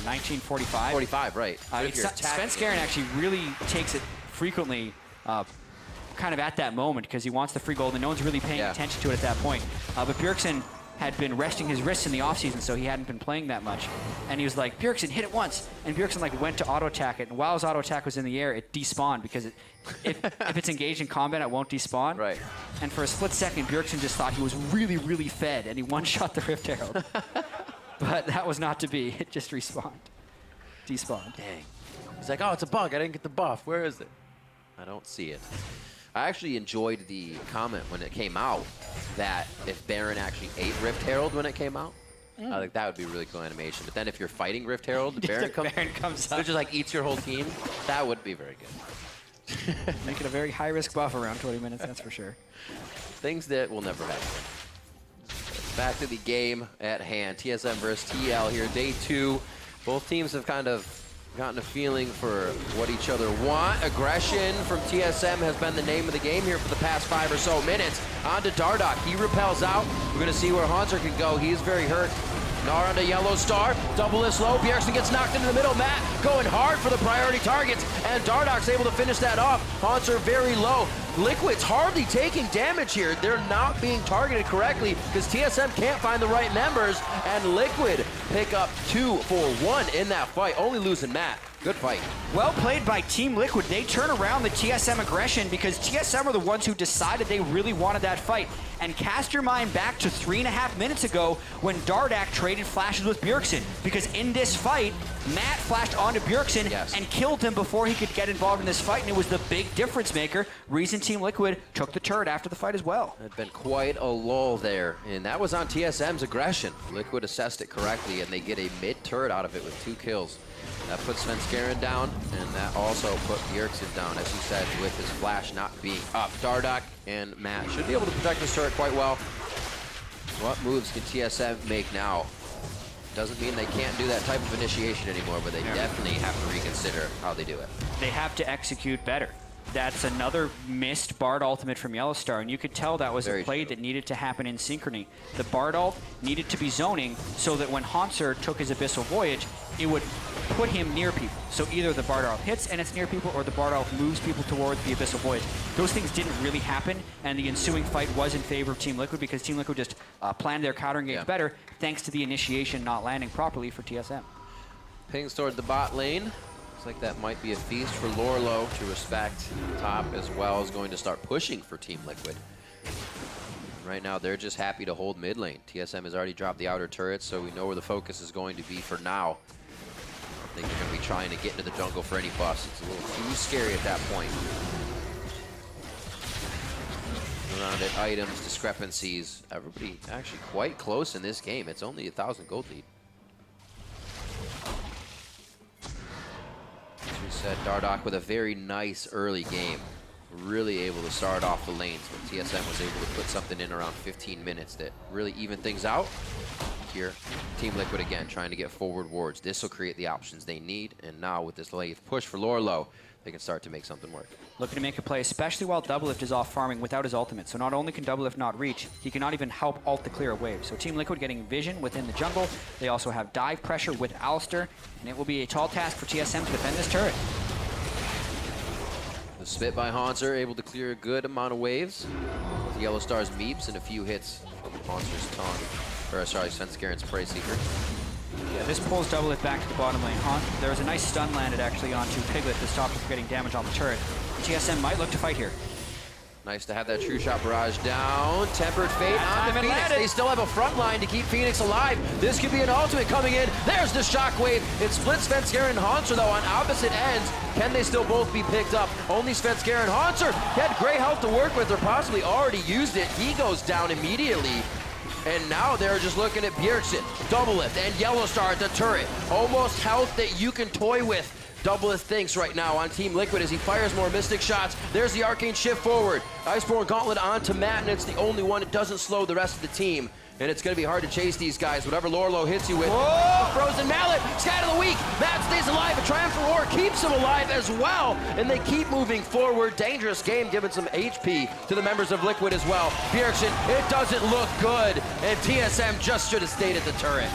1945. 45, right. Sven Skaren actually really takes it frequently kind of at that moment because he wants the free gold, and no one's really paying attention to it at that point. But Bjergsen had been resting his wrists in the offseason, so he hadn't been playing that much. And he was like, Bjergsen, hit it once. And Bjergsen went to auto-attack it, and while his auto-attack was in the air, it despawned because if it's engaged in combat, it won't despawn. Right. And for a split second, Bjergsen just thought he was really, really fed, and he one-shot the Rift Herald. But that was not to be. It just respawned. Despawned. Dang. He's like, oh, it's a bug. I didn't get the buff. Where is it? I don't see it. I actually enjoyed the comment when it came out that if Baron actually ate Rift Herald when it came out, I think that would be a really cool animation. But then if you're fighting Rift Herald, Baron comes up. It just like eats your whole team. That would be very good. Make it a very high-risk buff around 20 minutes, that's for sure. Things that will never happen. Back to the game at hand. TSM versus TL here, day 2. Both teams have kind of gotten a feeling for what each other want. Aggression from TSM has been the name of the game here for the past 5 or so minutes. On to Dardoch. He repels out. We're going to see where Haunter can go. He's very hurt. Gnar onto Yellow Star. Double is low. Bjergsen gets knocked into the middle. Matt going hard for the priority targets. And Dardoch's able to finish that off. Haunter very low. Liquid's hardly taking damage here. They're not being targeted correctly because TSM can't find the right members. And Liquid pick up 2 for 1 in that fight. Only losing Matt. Good fight. Well played by Team Liquid. They turn around the TSM aggression because TSM are the ones who decided they really wanted that fight. And cast your mind back to 3.5 minutes ago when Dardoch traded flashes with Bjergsen. Because in this fight, Matt flashed onto Bjergsen and killed him before he could get involved in this fight, and it was the big difference maker. Reason Team Liquid took the turret after the fight as well. There'd been quite a lull there, and that was on TSM's aggression. Liquid assessed it correctly, and they get a mid-turret out of it with 2 kills. That puts Svenskeren down, and that also put Bjergsen down, as you said, with his flash not being up. Dardoch and Matt should be able to protect this turret quite well. What moves can TSM make now? Doesn't mean they can't do that type of initiation anymore, but they definitely have to reconsider how they do it. They have to execute better. That's another missed Bard ultimate from Yellowstar, and you could tell that was a play that needed to happen in synchrony. The Bard ult needed to be zoning so that when Haunter took his Abyssal Voyage, it would put him near people. So either the Bard ult hits and it's near people, or the Bard ult moves people towards the Abyssal Voyage. Those things didn't really happen, and the ensuing fight was in favor of Team Liquid because Team Liquid just planned their counter engage better thanks to the initiation not landing properly for TSM. Pings toward the bot lane. Looks like that might be a feast for Lorlo to respect top, as well as going to start pushing for Team Liquid. Right now, they're just happy to hold mid lane. TSM has already dropped the outer turrets, so we know where the focus is going to be for now. I think they're going to be trying to get into the jungle for any buffs. It's a little too scary at that point. Around it, items, discrepancies. Everybody actually quite close in this game. It's only 1,000 gold lead. As we said, Dardoch with a very nice early game. Really able to start off the lanes, but TSM was able to put something in around 15 minutes that really evened things out. Here, Team Liquid again trying to get forward wards. This will create the options they need, and now with this late push for Lorlo, they can start to make something work. Looking to make a play, especially while Doublelift is off farming without his ultimate. So not only can Doublelift not reach, he cannot even help ult to clear a wave. So Team Liquid getting vision within the jungle. They also have dive pressure with Alistar, and it will be a tall task for TSM to defend this turret. The spit by Haunter, able to clear a good amount of waves. With Yellowstar's meeps and a few hits from Haunter's tongue. Or sorry, Svenskeren's Prey Seeker. Yeah, this pulls Doublelift back to the bottom lane. There was a nice stun landed actually onto Piglet to stop him from getting damage on the turret. TSM might look to fight here. Nice to have that True Shot barrage down. Tempered Fate on the Phoenix. They still have a front line to keep Phoenix alive. This could be an ultimate coming in. There's the Shockwave. It splits Svenskeren and Haunter though on opposite ends. Can they still both be picked up? Only Svenskeren. Haunter had great health to work with, or possibly already used it. He goes down immediately. And now they're just looking at Bjergsen, Doublelift, and Yellowstar at the turret. Almost health that you can toy with. Doublelift thinks right now on Team Liquid as he fires more Mystic shots. There's the Arcane shift forward. Iceborne Gauntlet onto Matt, and it's the only one that doesn't slow the rest of the team. And it's going to be hard to chase these guys, whatever Lorlo hits you with. Whoa! Frozen Mallet, Scat of the Week. Matt stays alive. A Triumphant Roar keeps him alive as well. And they keep moving forward. Dangerous game, giving some HP to the members of Liquid as well. Bjergsen, it doesn't look good. And TSM just should have stayed at the turret.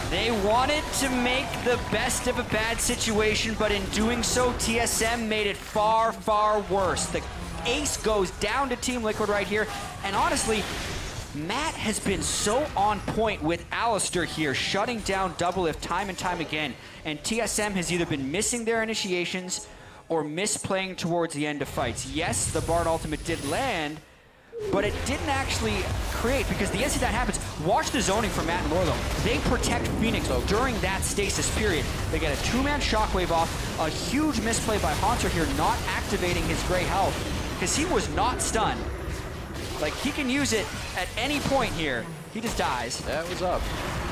They wanted to make the best of a bad situation, but in doing so, TSM made it far, far worse. The ace goes down to Team Liquid right here. And honestly, Matt has been so on point with Alistar here, shutting down Doublelift time and time again. And TSM has either been missing their initiations or misplaying towards the end of fights. Yes, the Bard ultimate did land, but it didn't actually create, because the instant that happens, watch the zoning from Matt and Lorlo. They protect Phoenix during that stasis period. They get a 2-man Shockwave off, a huge misplay by Haunter here, not activating his gray health. because he was not stunned. Like, he can use it at any point here. He just dies. That was up.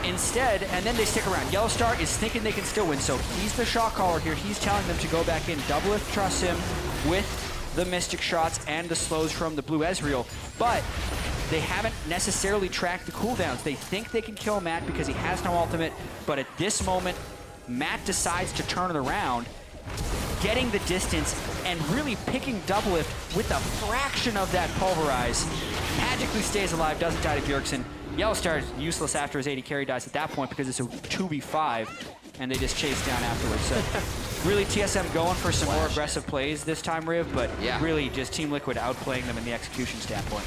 Instead, and then they stick around. Yellow Star is thinking they can still win, so he's the shot caller here. He's telling them to go back in. Doublelift trusts him with the Mystic shots and the slows from the blue Ezreal, but they haven't necessarily tracked the cooldowns. They think they can kill Matt because he has no ultimate, but at this moment, Matt decides to turn it around, getting the distance and really picking Doublelift with a fraction of that pulverize. Magically stays alive, doesn't die to Bjergsen. Yellow Star is useless after his 80 carry dies at that point because it's a 2v5 and they just chase down afterwards. So really TSM going for some more aggressive plays this time, Riv, but really just Team Liquid outplaying them in the execution standpoint.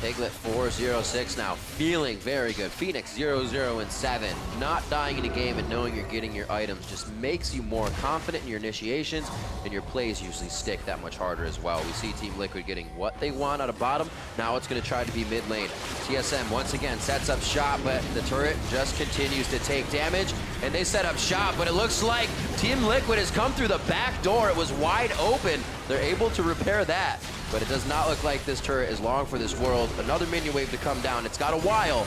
Piglet 4-0-6 now, feeling very good. Phoenix 0-0-7. Not dying in a game and knowing you're getting your items just makes you more confident in your initiations, and your plays usually stick that much harder as well. We see Team Liquid getting what they want out of bottom. Now it's going to try to be mid lane. TSM once again sets up shop, but the turret just continues to take damage, and they set up shop, but it looks like Team Liquid has come through the back door. It was wide open. They're able to repair that. But it does not look like this turret is long for this world. Another minion wave to come down. It's got a while.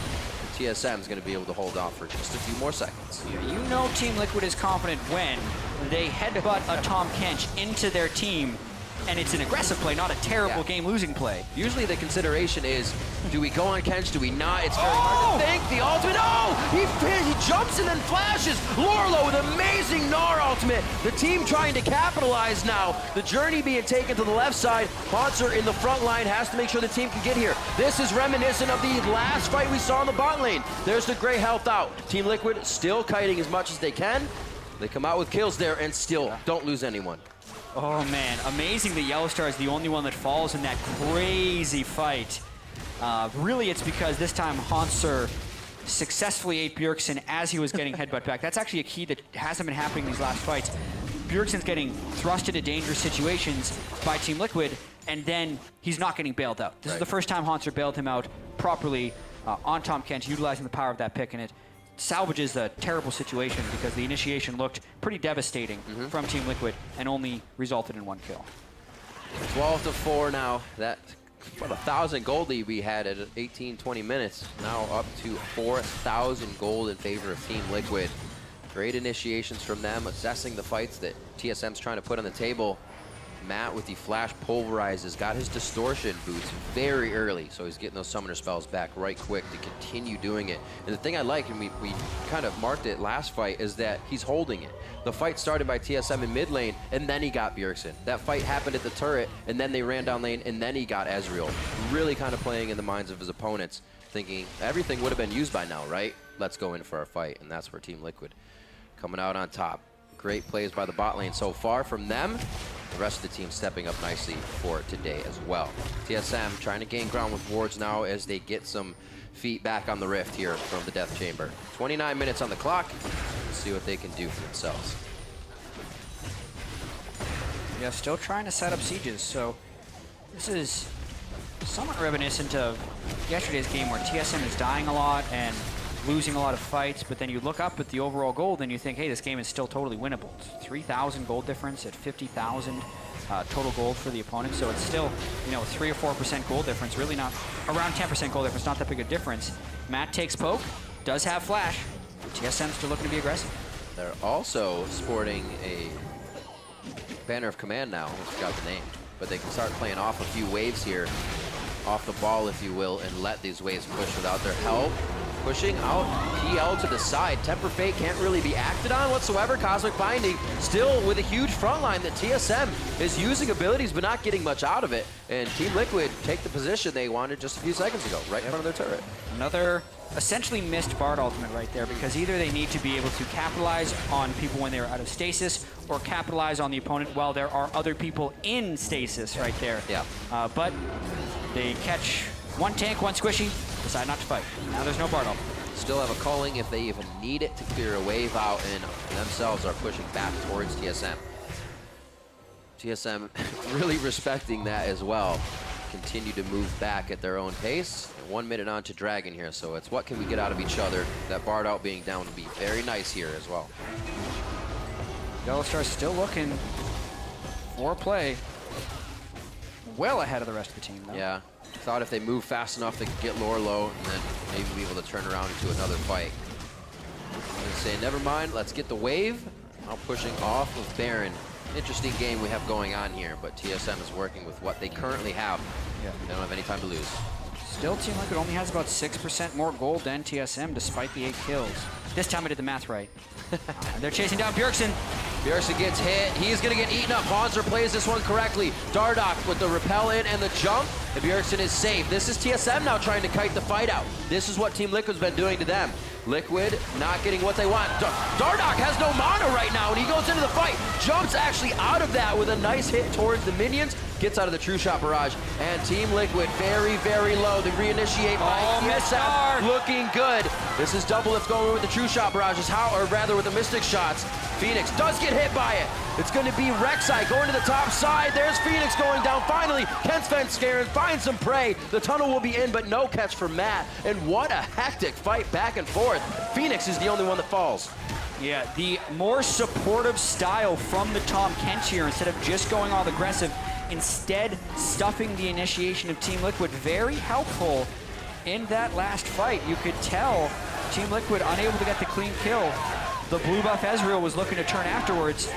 TSM is going to be able to hold off for just a few more seconds. You know Team Liquid is confident when they headbutt a Tahm Kench into their team, and it's an aggressive play, not a terrible game-losing play. Usually the consideration is, do we go on Kench, do we not? It's very hard to think. The ultimate, he jumps and then flashes. Lorlo with amazing Gnar ultimate. The team trying to capitalize now. The journey being taken to the left side. Haunter in the front line has to make sure the team can get here. This is reminiscent of the last fight we saw in the bot lane. There's the gray health out. Team Liquid still kiting as much as they can. They come out with kills there and still don't lose anyone. Oh man, amazing that Yellow Star is the only one that falls in that crazy fight. Really, it's because this time Haunter successfully ate Bjergsen as he was getting headbutt back. That's actually a key that hasn't been happening in these last fights. Bjergsen's getting thrust into dangerous situations by Team Liquid, and then he's not getting bailed out. This is the first time Haunter bailed him out properly on Tahm Kench, utilizing the power of that pick, and it salvages a terrible situation because the initiation looked pretty devastating from Team Liquid and only resulted in 1 kill. 12-4 now. That about 1,000 gold lead we had at 18-20 minutes. Now up to 4,000 gold in favor of Team Liquid. Great initiations from them, assessing the fights that TSM's trying to put on the table. Matt with the flash pulverizes, got his distortion boots very early, so he's getting those summoner spells back right quick to continue doing it. And the thing I like, and we kind of marked it last fight, is that he's holding it. The fight started by TSM in mid lane, and then he got Bjergsen. That fight happened at the turret, and then they ran down lane, and then he got Ezreal. Really kind of playing in the minds of his opponents, thinking everything would have been used by now, right? Let's go in for our fight, and that's where Team Liquid coming out on top. Great plays by the bot lane so far from them. The rest of the team stepping up nicely for today as well. TSM trying to gain ground with wards now as they get some feet back on the rift here from the Death Chamber. 29 minutes on the clock. Let's see what they can do for themselves. Yeah, still trying to set up sieges, so this is somewhat reminiscent of yesterday's game where TSM is dying a lot and losing a lot of fights, but then you look up at the overall gold and you think, hey, this game is still totally winnable. It's 3,000 gold difference at 50,000 total gold for the opponent, so it's still, you know, 3 or 4% gold difference, really not, around 10% gold difference, not that big a difference. Matt takes poke, does have flash, TSM still looking to be aggressive. They're also sporting a banner of command now, I forgot the name, but they can start playing off a few waves here, off the ball, if you will, and let these waves push without their help. Pushing out PL to the side. Temper Fate can't really be acted on whatsoever. Cosmic Binding still with a huge front line that TSM is using abilities but not getting much out of it. And Team Liquid take the position they wanted just a few seconds ago, right in front of their turret. Another essentially missed Bard ultimate right there, because either they need to be able to capitalize on people when they're out of stasis or capitalize on the opponent while there are other people in stasis right there. Yeah. But they catch one tank, one squishy, decide not to fight. Now there's no Bard ultimate. Still have a culling if they even need it to clear a wave out, and themselves are pushing back towards TSM. TSM really respecting that as well. Continue to move back at their own pace. And 1 minute on to Dragon here, so it's what can we get out of each other. That Bard out being down would be very nice here as well. Yellow Star's still looking for play. well ahead of the rest of the team, though. Yeah. Thought if they move fast enough, they could get lower low and then maybe be able to turn around into another fight. I'm going to say, never mind, let's get the wave. Now pushing off of Baron. Interesting game we have going on here, but TSM is working with what they currently have. Yeah. They don't have any time to lose. Still, Team Liquid only has about 6% more gold than TSM, despite the 8 kills. This time I did the math right. They're chasing down Bjergsen. Bjergsen gets hit. He's going to get eaten up. Hanser plays this one correctly. Dardoch with the repel in and the jump. And Bjergsen is safe. This is TSM now trying to kite the fight out. This is what Team Liquid's been doing to them. Liquid not getting what they want. Dardoch has no mana right now, and he goes into the fight. Jumps actually out of that with a nice hit towards the minions. Gets out of the True Shot barrage. And Team Liquid very, very low. They reinitiate by TSM. Looking good. This is Double Lift going with the True Shot barrages, or rather with the Mystic Shots. Phoenix does get hit by it. It's going to be Rek'Sai going to the top side. There's Phoenix going down. Finally, Svenskeren finds some prey. The tunnel will be in, but no catch for Matt. And what a hectic fight back and forth. Phoenix is the only one that falls. Yeah, the more supportive style from the Tom Kent here, instead of just going all aggressive, instead stuffing the initiation of Team Liquid, very helpful in that last fight. You could tell Team Liquid unable to get the clean kill. The blue buff Ezreal was looking to turn afterwards.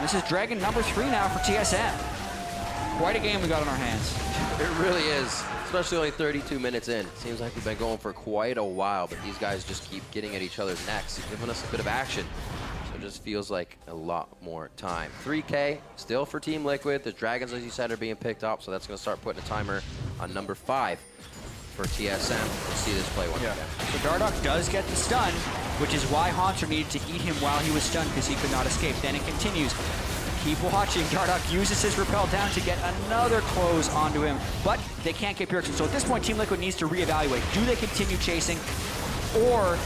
This is Dragon number 3 now for TSM. Quite a game we got on our hands. It really is, especially only 32 minutes in. Seems like we've been going for quite a while, but these guys just keep getting at each other's necks, giving us a bit of action. So it just feels like a lot more time. 3K still for Team Liquid. The Dragons, as you said, are being picked up, so that's going to start putting a timer on number 5 for TSM. We'll see this play once again. So Dardoch does get the stun, which is why Hanser needed to eat him while he was stunned, because he could not escape. Then it continues. Keep watching. Dardoch uses his repel down to get another close onto him, but they can't get Bjergsen. So at this point, Team Liquid needs to reevaluate. Do they continue chasing, or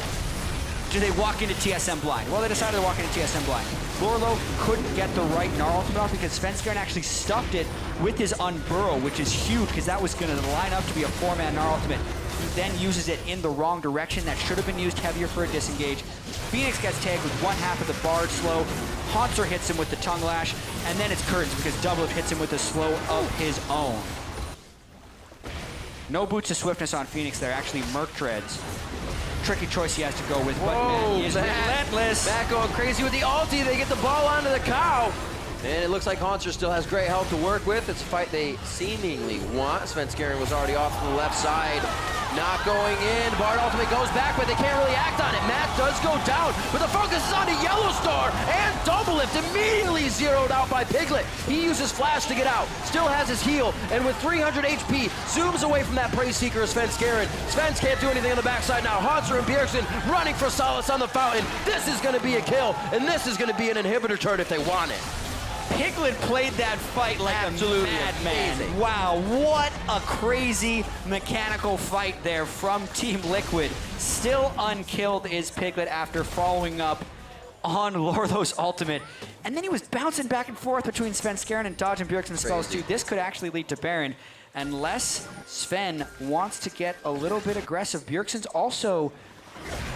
do they walk into TSM blind? Well, they decided to walk into TSM blind. Lorlo couldn't get the right Gnar ultimate off because Svenskeren actually stuffed it with his Unburrow, which is huge because that was going to line up to be a 4-man Gnar ultimate. He then uses it in the wrong direction. That should have been used heavier for a disengage. Phoenix gets tagged with one half of the Bard slow. Hanser hits him with the Tongue Lash, and then it's Curtains because Double hits him with a slow of his own. No Boots of Swiftness on Phoenix there, actually Merc Dreads. Tricky choice he has to go with, but man, he is relentless. Matt going crazy with the ulti. They get the ball onto the cow. And it looks like Hanser still has great health to work with. It's a fight they seemingly want. Svenskeren was already off to the left side. Not going in. Bard ultimate goes back, but they can't really act on it. Matt does go down, but the focus is on the Yellow Star. And Double Lift immediately zeroed out by Piglet. He uses Flash to get out. Still has his heal. And with 300 HP, zooms away from that Prey Seeker as Svenskeren. Svens can't do anything on the backside now. Hanser and Bjergsen running for solace on the fountain. This is going to be a kill, and this is going to be an inhibitor turret if they want it. Piglet played that fight like Absolutely a madman. amazing. Wow, what a crazy mechanical fight there from Team Liquid. Still unkilled is Piglet after following up on Lorlo's ultimate. And then he was bouncing back and forth between Svenskeren and dodging Bjergsen's spells too. This could actually lead to Baron unless Sven wants to get a little bit aggressive. Bjergsen's also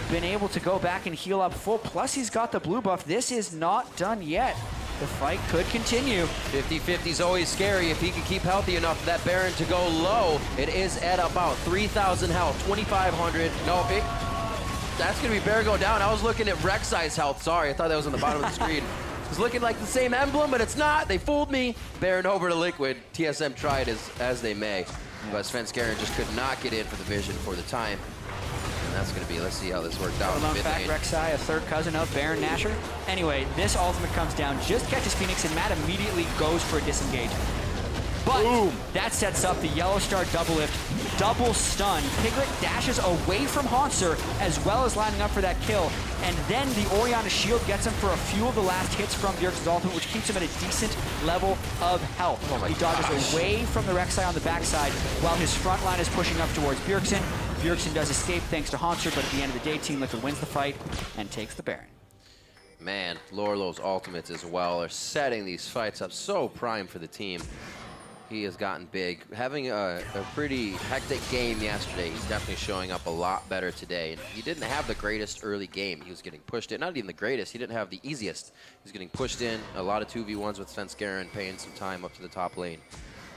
been able to go back and heal up full, plus he's got the blue buff. This is not done yet. The fight could continue. 50-50 is always scary if he can keep healthy enough for that Baron to go low. It is at about 3,000 health, 2,500. No, that's going to be Baron going down. I was looking at Rek'Sai's health. Sorry, I thought that was on the bottom of the screen. It's looking like the same emblem, but it's not. They fooled me. Baron over to Liquid. TSM tried as they may, but Svenskeren just could not get in for the vision for the time. That's going to be, let's see how this worked out. Well, in fact, Rek'Sai, a third cousin of Baron Nashor. Anyway, this ultimate comes down, just catches Phoenix, and Matt immediately goes for a disengage. But boom, that sets up the Yellow Star double lift, double stun. Piglet dashes away from Hanser, as well as lining up for that kill. And then the Orianna shield gets him for a few of the last hits from Bjergsen's ultimate, which keeps him at a decent level of health. He dodges away from the Rek'Sai on the backside, while his front line is pushing up towards Bjergsen. Bjergsen does escape thanks to Hanser, but at the end of the day, Team Liquid wins the fight and takes the Baron. Man, Lorlo's ultimates as well are setting these fights up so prime for the team. He has gotten big. Having a pretty hectic game yesterday, he's definitely showing up a lot better today. And he didn't have the greatest early game. He was getting pushed in. Not even the greatest. He didn't have the easiest. He was getting pushed in. A lot of 2v1s with Svenskeren, paying some time up to the top lane.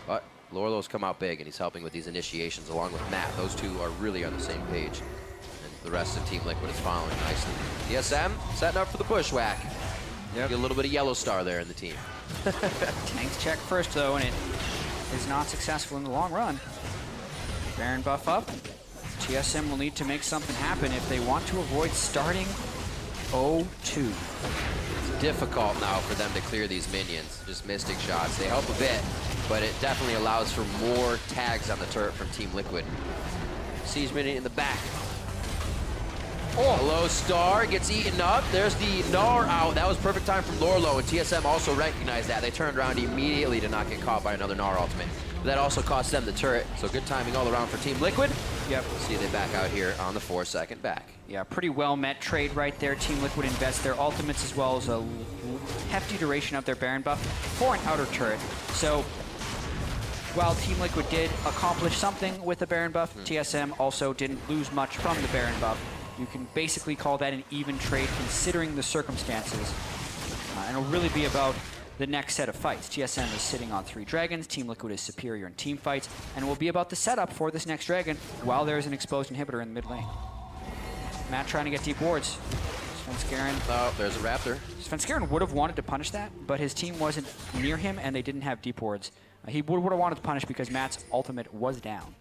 But Lorlo's come out big, and he's helping with these initiations along with Matt. Those two are really on the same page. And the rest of Team Liquid is following nicely. TSM setting up for the bushwhack. Get a little bit of yellow star there in the team. Tanks check first, though, and it is not successful in the long run. Baron buff up. TSM will need to make something happen if they want to avoid starting 0-2. It's difficult now for them to clear these minions. Just Mystic shots. They help a bit, but it definitely allows for more tags on the turret from Team Liquid. Siege minion in the back. Oh, low star gets eaten up. There's the Gnar out. That was perfect time from Lorlo, and TSM also recognized that. They turned around immediately to not get caught by another Gnar ultimate. But that also cost them the turret, so good timing all around for Team Liquid. Yep. See they back out here on the 4-second back. Yeah, pretty well met trade right there. Team Liquid invests their ultimates as well as a hefty duration of their Baron buff for an outer turret. So while Team Liquid did accomplish something with the Baron buff, TSM also didn't lose much from the Baron buff. You can basically call that an even trade considering the circumstances. And it'll really be about the next set of fights. TSM is sitting on 3 dragons. Team Liquid is superior in team fights. And it will be about the setup for this next dragon while there's an exposed inhibitor in the mid lane. Matt trying to get deep wards. Svenskeren. Oh, there's a Raptor. Svenskeren would have wanted to punish that, but his team wasn't near him and they didn't have deep wards. He would have wanted to punish because Matt's ultimate was down.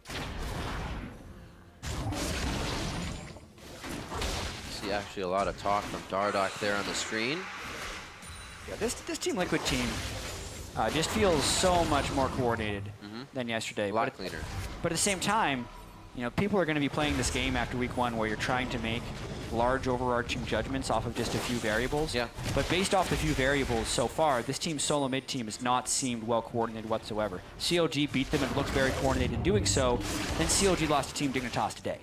See actually a lot of talk from Dardoch there on the screen. Yeah, this Team Liquid team just feels so much more coordinated than yesterday. A lot cleaner. But at the same time, you know, people are going to be playing this game after week 1 where you're trying to make large overarching judgments off of just a few variables. Yeah. But based off the few variables so far, this team's SoloMid team has not seemed well coordinated whatsoever. COG beat them and looked very coordinated in doing so. Then COG lost to Team Dignitas today.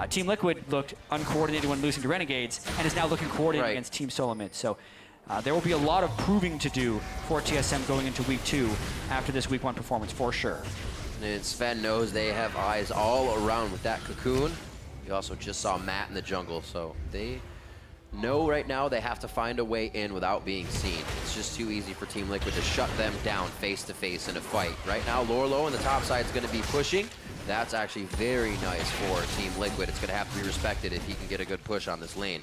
Team Liquid looked uncoordinated when losing to Renegades and is now looking coordinated against Team SoloMid. So there will be a lot of proving to do for TSM going into week 2 after this week 1 performance for sure. And Sven knows they have eyes all around with that cocoon. You also just saw Matt in the jungle, so they know right now they have to find a way in without being seen. It's just too easy for Team Liquid to shut them down face to face in a fight. Right now, Lorlo on the top side is going to be pushing. That's actually very nice for Team Liquid. It's going to have to be respected if he can get a good push on this lane.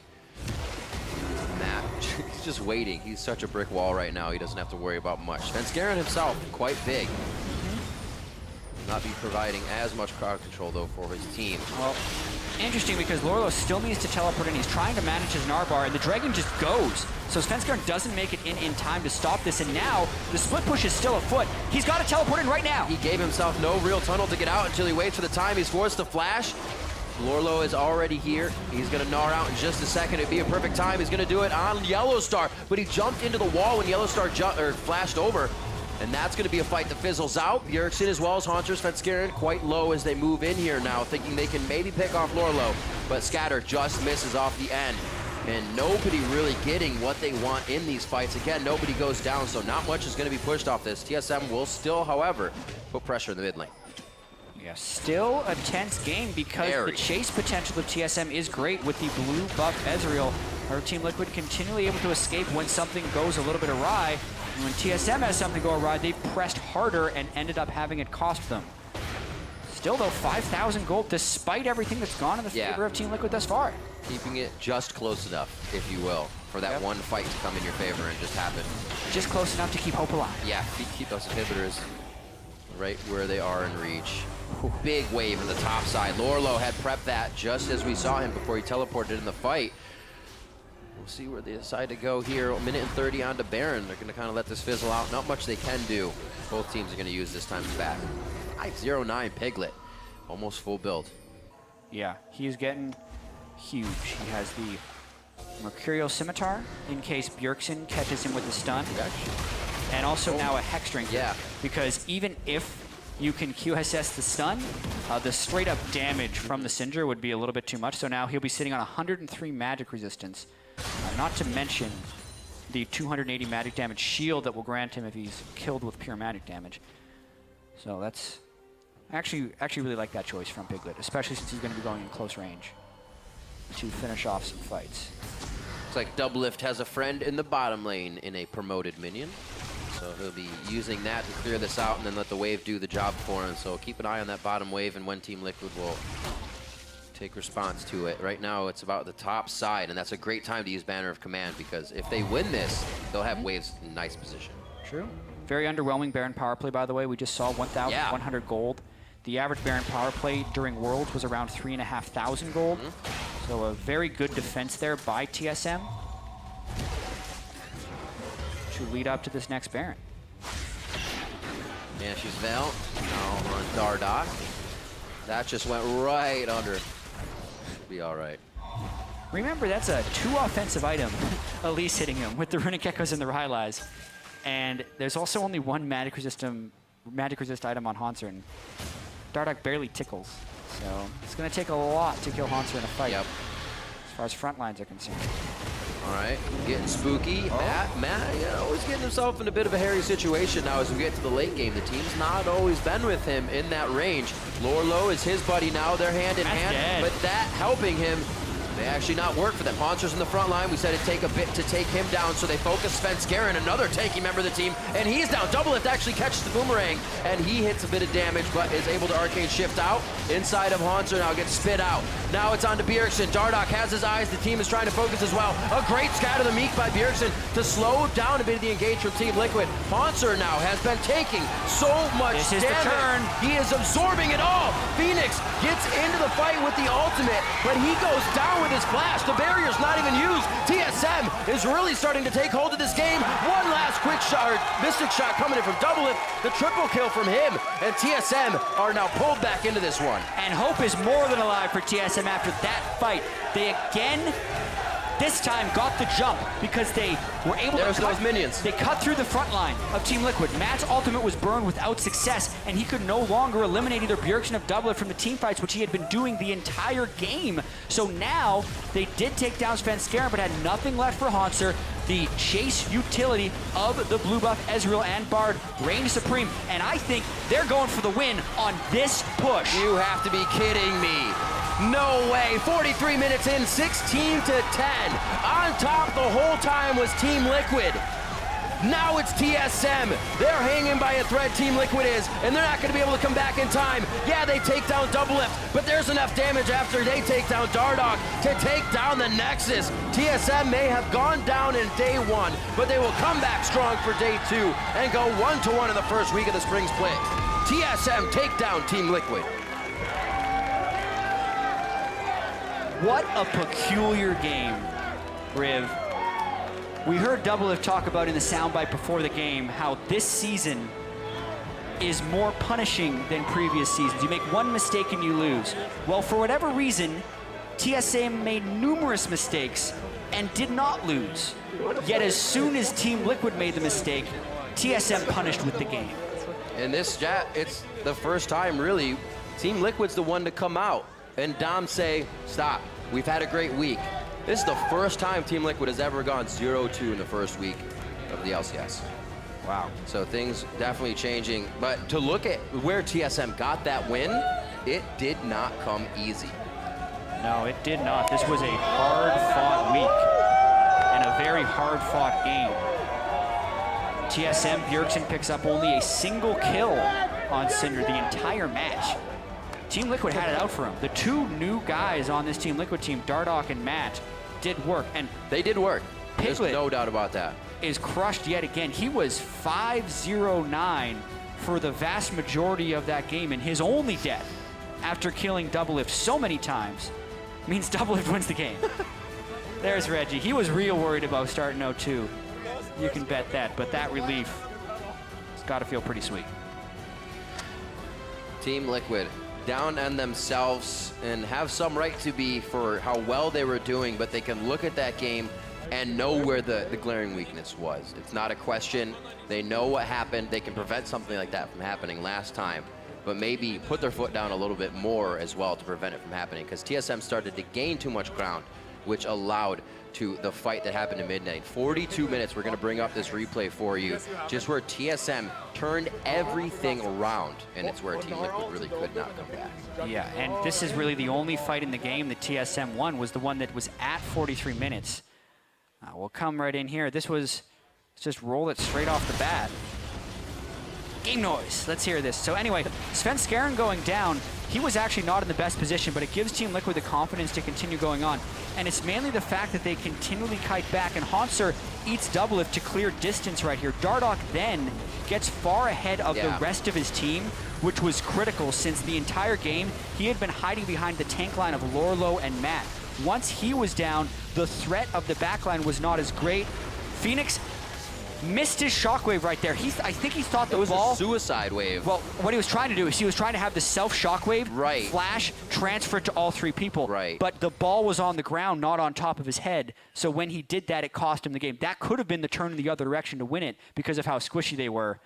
Matt, he's just waiting. He's such a brick wall right now. He doesn't have to worry about much. Svenskeren himself, quite big. Not be providing as much crowd control, though, for his team. Well, interesting because Lorlo still needs to teleport in. He's trying to manage his Gnar bar, and the dragon just goes. So Svenskeren doesn't make it in time to stop this, and now the split push is still afoot. He's got to teleport in right now. He gave himself no real tunnel to get out until he waits for the time. He's forced to flash. Lorlo is already here. He's going to Gnar out in just a second. It'd be a perfect time. He's going to do it on Yellow Star, but he jumped into the wall when Yellow Star flashed over. And that's going to be a fight that fizzles out. Bjergsen as well as Haunter. Svenskeren quite low as they move in here now, thinking they can maybe pick off Lorlo. But Scatter just misses off the end. And nobody really getting what they want in these fights. Again, nobody goes down, so not much is going to be pushed off this. TSM will still, however, put pressure in the mid lane. Yeah, still a tense game because the chase potential of TSM is great with the blue buff Ezreal. Our Team Liquid continually able to escape when something goes a little bit awry. And when TSM has something go awry, they pressed harder and ended up having it cost them. Still, though, 5,000 gold despite everything that's gone in the favor of Team Liquid thus far. Keeping it just close enough, if you will, for that one fight to come in your favor and just happen. Just close enough to keep hope alive. Yeah, keep those inhibitors right where they are in reach. Big wave in the top side. Lorlo had prepped that just as we saw him before he teleported in the fight. We'll see where they decide to go here. A minute and 30 on to Baron. They're going to kind of let this fizzle out. Not much they can do. Both teams are going to use this time back. 509 Piglet. Almost full build. Yeah, he's getting huge. He has the Mercurial Scimitar in case Bjergsen catches him with the stun. And also now a Hex Drink. Yeah. Because even if you can QSS the stun, the straight up damage from the Cinder would be a little bit too much. So now he'll be sitting on 103 magic resistance. Not to mention the 280 magic damage shield that will grant him if he's killed with pure magic damage. So that's actually really like that choice from Piglet, especially since he's going to be going in close range to finish off some fights. Looks like Doublelift has a friend in the bottom lane in a promoted minion. So he'll be using that to clear this out and then let the wave do the job for him. So keep an eye on that bottom wave and when Team Liquid will take response to it. Right now it's about the top side, and that's a great time to use Banner of Command, because if they win this, they'll have waves in nice position. True. Very underwhelming Baron power play, by the way. We just saw 1,100 gold. The average Baron power play during Worlds was around 3,500 gold. So a very good defense there by TSM to lead up to this next Baron. Yeah, she's Vel. Now on Dardock. That just went right under. Should be all right. Remember, that's a 2 offensive item, Elise hitting him with the Runic Echoes and the Rylai's. And there's also only 1 magic resist item on Haunter, and Dardock barely tickles. So it's going to take a lot to kill Haunter in a fight, as far as front lines are concerned. All right, getting spooky. Matt, you know, he's getting himself in a bit of a hairy situation now as we get to the late game. The team's not always been with him in that range. Lorlo is his buddy now. They're hand in hand, but that helping him may actually not work for them. Haunter's in the front line. We said it'd take a bit to take him down, so they focus Svenskeren, another tanky member of the team, and he's down. Doublelift actually catches the boomerang, and he hits a bit of damage, but is able to arcane shift out. Inside of Haunter now gets spit out. Now it's on to Bjergsen. Dardock has his eyes. The team is trying to focus as well. A great scatter the meek by Bjergsen to slow down a bit of the engage from Team Liquid. Haunter now has been taking so much damage. The turn. He is absorbing it all. Phoenix gets into the fight with the ultimate, but he goes down with his flash. The barrier's not even used. TSM is really starting to take hold of this game. One last quick shot, mystic shot coming in from Doublelift. The triple kill from him, and TSM are now pulled back into this one. And hope is more than alive for TSM after that fight. They again, this time, got the jump because they were able to cut those minions. They cut through the front line of Team Liquid. Matt's ultimate was burned without success, and he could no longer eliminate either Bjergsen or Doublelift from the team fights, which he had been doing the entire game. So now, they did take down Svenskeren, but had nothing left for Haunter. The chase utility of the blue buff Ezreal and Bard reigned supreme, and I think they're going for the win on this push. You have to be kidding me. No way. 43 minutes in, 16 to 10. On top the whole time was Team Liquid. Now it's TSM. They're hanging by a thread, Team Liquid is, and they're not going to be able to come back in time. Yeah, they take down Doublelift, but there's enough damage after they take down Dardock to take down the Nexus. TSM may have gone down in day 1, but they will come back strong for day 2 and go 1-1 in the first week of the spring split. TSM take down Team Liquid. What a peculiar game, Riv. We heard Doublelift talk about in the soundbite before the game how this season is more punishing than previous seasons. You make one mistake and you lose. Well, for whatever reason, TSM made numerous mistakes and did not lose. Yet as soon as Team Liquid made the mistake, TSM punished with the game. In this, it's the first time, really, Team Liquid's the one to come out and Dom say, stop, we've had a great week. This is the first time Team Liquid has ever gone 0-2 in the first week of the LCS. Wow. So things definitely changing. But to look at where TSM got that win, it did not come easy. No, it did not. This was a hard-fought week and a very hard-fought game. TSM, Bjergsen picks up only a single kill on Cinder the entire match. Team Liquid had it out for him. The 2 new guys on this Team Liquid team, Dardock and Matt, did work. And they did work. Piglet, there's no doubt about that, is crushed yet again. He was 5-0-9 for the vast majority of that game, and his only death after killing Doublelift so many times means Doublelift wins the game. There's Reggie. He was real worried about starting 0-2. You can bet that, but that relief has got to feel pretty sweet. Team Liquid down on themselves and have some right to be for how well they were doing, but they can look at that game and know where the glaring weakness was. It's not a question. They know what happened. They can prevent something like that from happening last time, but maybe put their foot down a little bit more as well to prevent it from happening, because TSM started to gain too much ground, which allowed to the fight that happened at midnight. 42 minutes, we're gonna bring up this replay for you, just where TSM turned everything around, and it's where Team Liquid really could not come back. Yeah, and this is really the only fight in the game that TSM won, was the one that was at 43 minutes. We'll come right in here. This was Let's just roll it straight off the bat. Game noise. Let's hear this. So anyway, Sven Skaren going down, he was actually not in the best position, but it gives Team Liquid the confidence to continue going on. And it's mainly the fact that they continually kite back, and Haunter eats Doublelift to clear distance right here. Dardoch then gets far ahead of the rest of his team, which was critical since the entire game he had been hiding behind the tank line of Lorlo and Matt. Once he was down, the threat of the backline was not as great. Phoenix missed his shockwave right there. I think he thought the ball... It was a suicide wave. Well, what he was trying to do is he was trying to have the self-shockwave flash, transfer it to all three people. Right. But the ball was on the ground, not on top of his head. So when he did that, it cost him the game. That could have been the turn in the other direction to win it because of how squishy they were.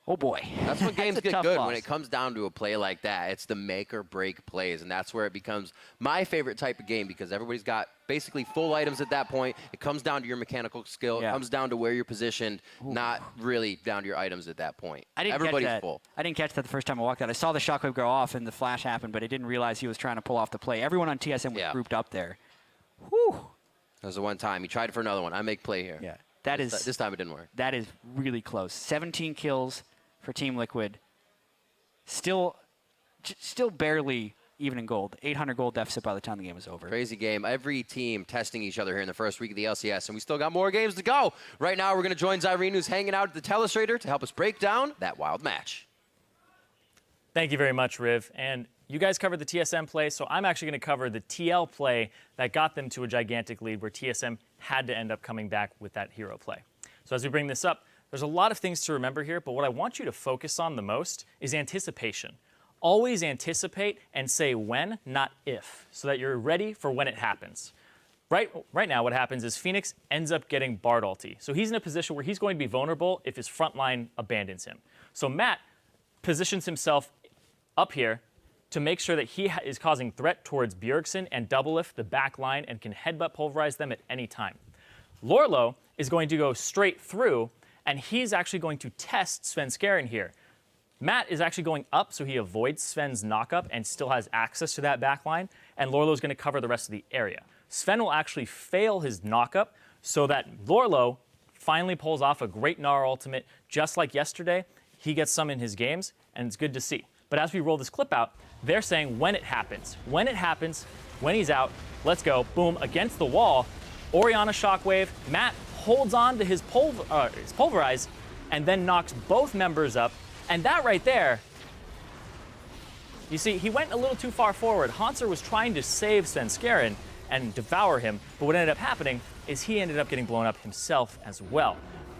Oh boy. That's when games get good, loss. when it comes down to a play like that. It's the make or break plays, and that's where it becomes my favorite type of game because everybody's got basically full items at that point. It comes down to your mechanical skill. It comes down to where you're positioned, not really down to your items at that point. Everybody's full. I didn't catch that the first time I walked out. I saw the shockwave go off and the flash happened, but I didn't realize he was trying to pull off the play. Everyone on TSM was grouped up there. Whew. That was the one time. He tried for another one. I make play here. Yeah. This time it didn't work. That is really close. 17 kills for Team Liquid. Still barely even in gold. 800 gold deficit by the time the game was over. Crazy game. Every team testing each other here in the first week of the LCS, and we still got more games to go. Right now, we're going to join Zyrene, who's hanging out at the Telestrator, to help us break down that wild match. Thank you very much, Riv. And you guys covered the TSM play, so I'm actually going to cover the TL play that got them to a gigantic lead where TSM had to end up coming back with that hero play. So as we bring this up, there's a lot of things to remember here, but what I want you to focus on the most is anticipation. Always anticipate and say when, not if, so that you're ready for when it happens. Right now, what happens is Phoenix ends up getting Bard ulti. So he's in a position where he's going to be vulnerable if his front line abandons him. So Matt positions himself up here to make sure that he is causing threat towards Bjergsen and Doublelift, the back line, and can headbutt pulverize them at any time. Lorlo is going to go straight through, and he's actually going to test Sven Skaren here. Matt is actually going up, so he avoids Sven's knockup and still has access to that backline, and Lorlo is going to cover the rest of the area. Sven will actually fail his knockup so that Lorlo finally pulls off a great Gnar ultimate just like yesterday. He gets some in his games, and it's good to see. But as we roll this clip out, they're saying when it happens. When it happens, when he's out, let's go. Boom, against the wall. Orianna shockwave. Matt holds on to his pulverize and then knocks both members up. And that right there, you see, he went a little too far forward. Haunter was trying to save Sven Skaren and devour him, but what ended up happening is he ended up getting blown up himself as well.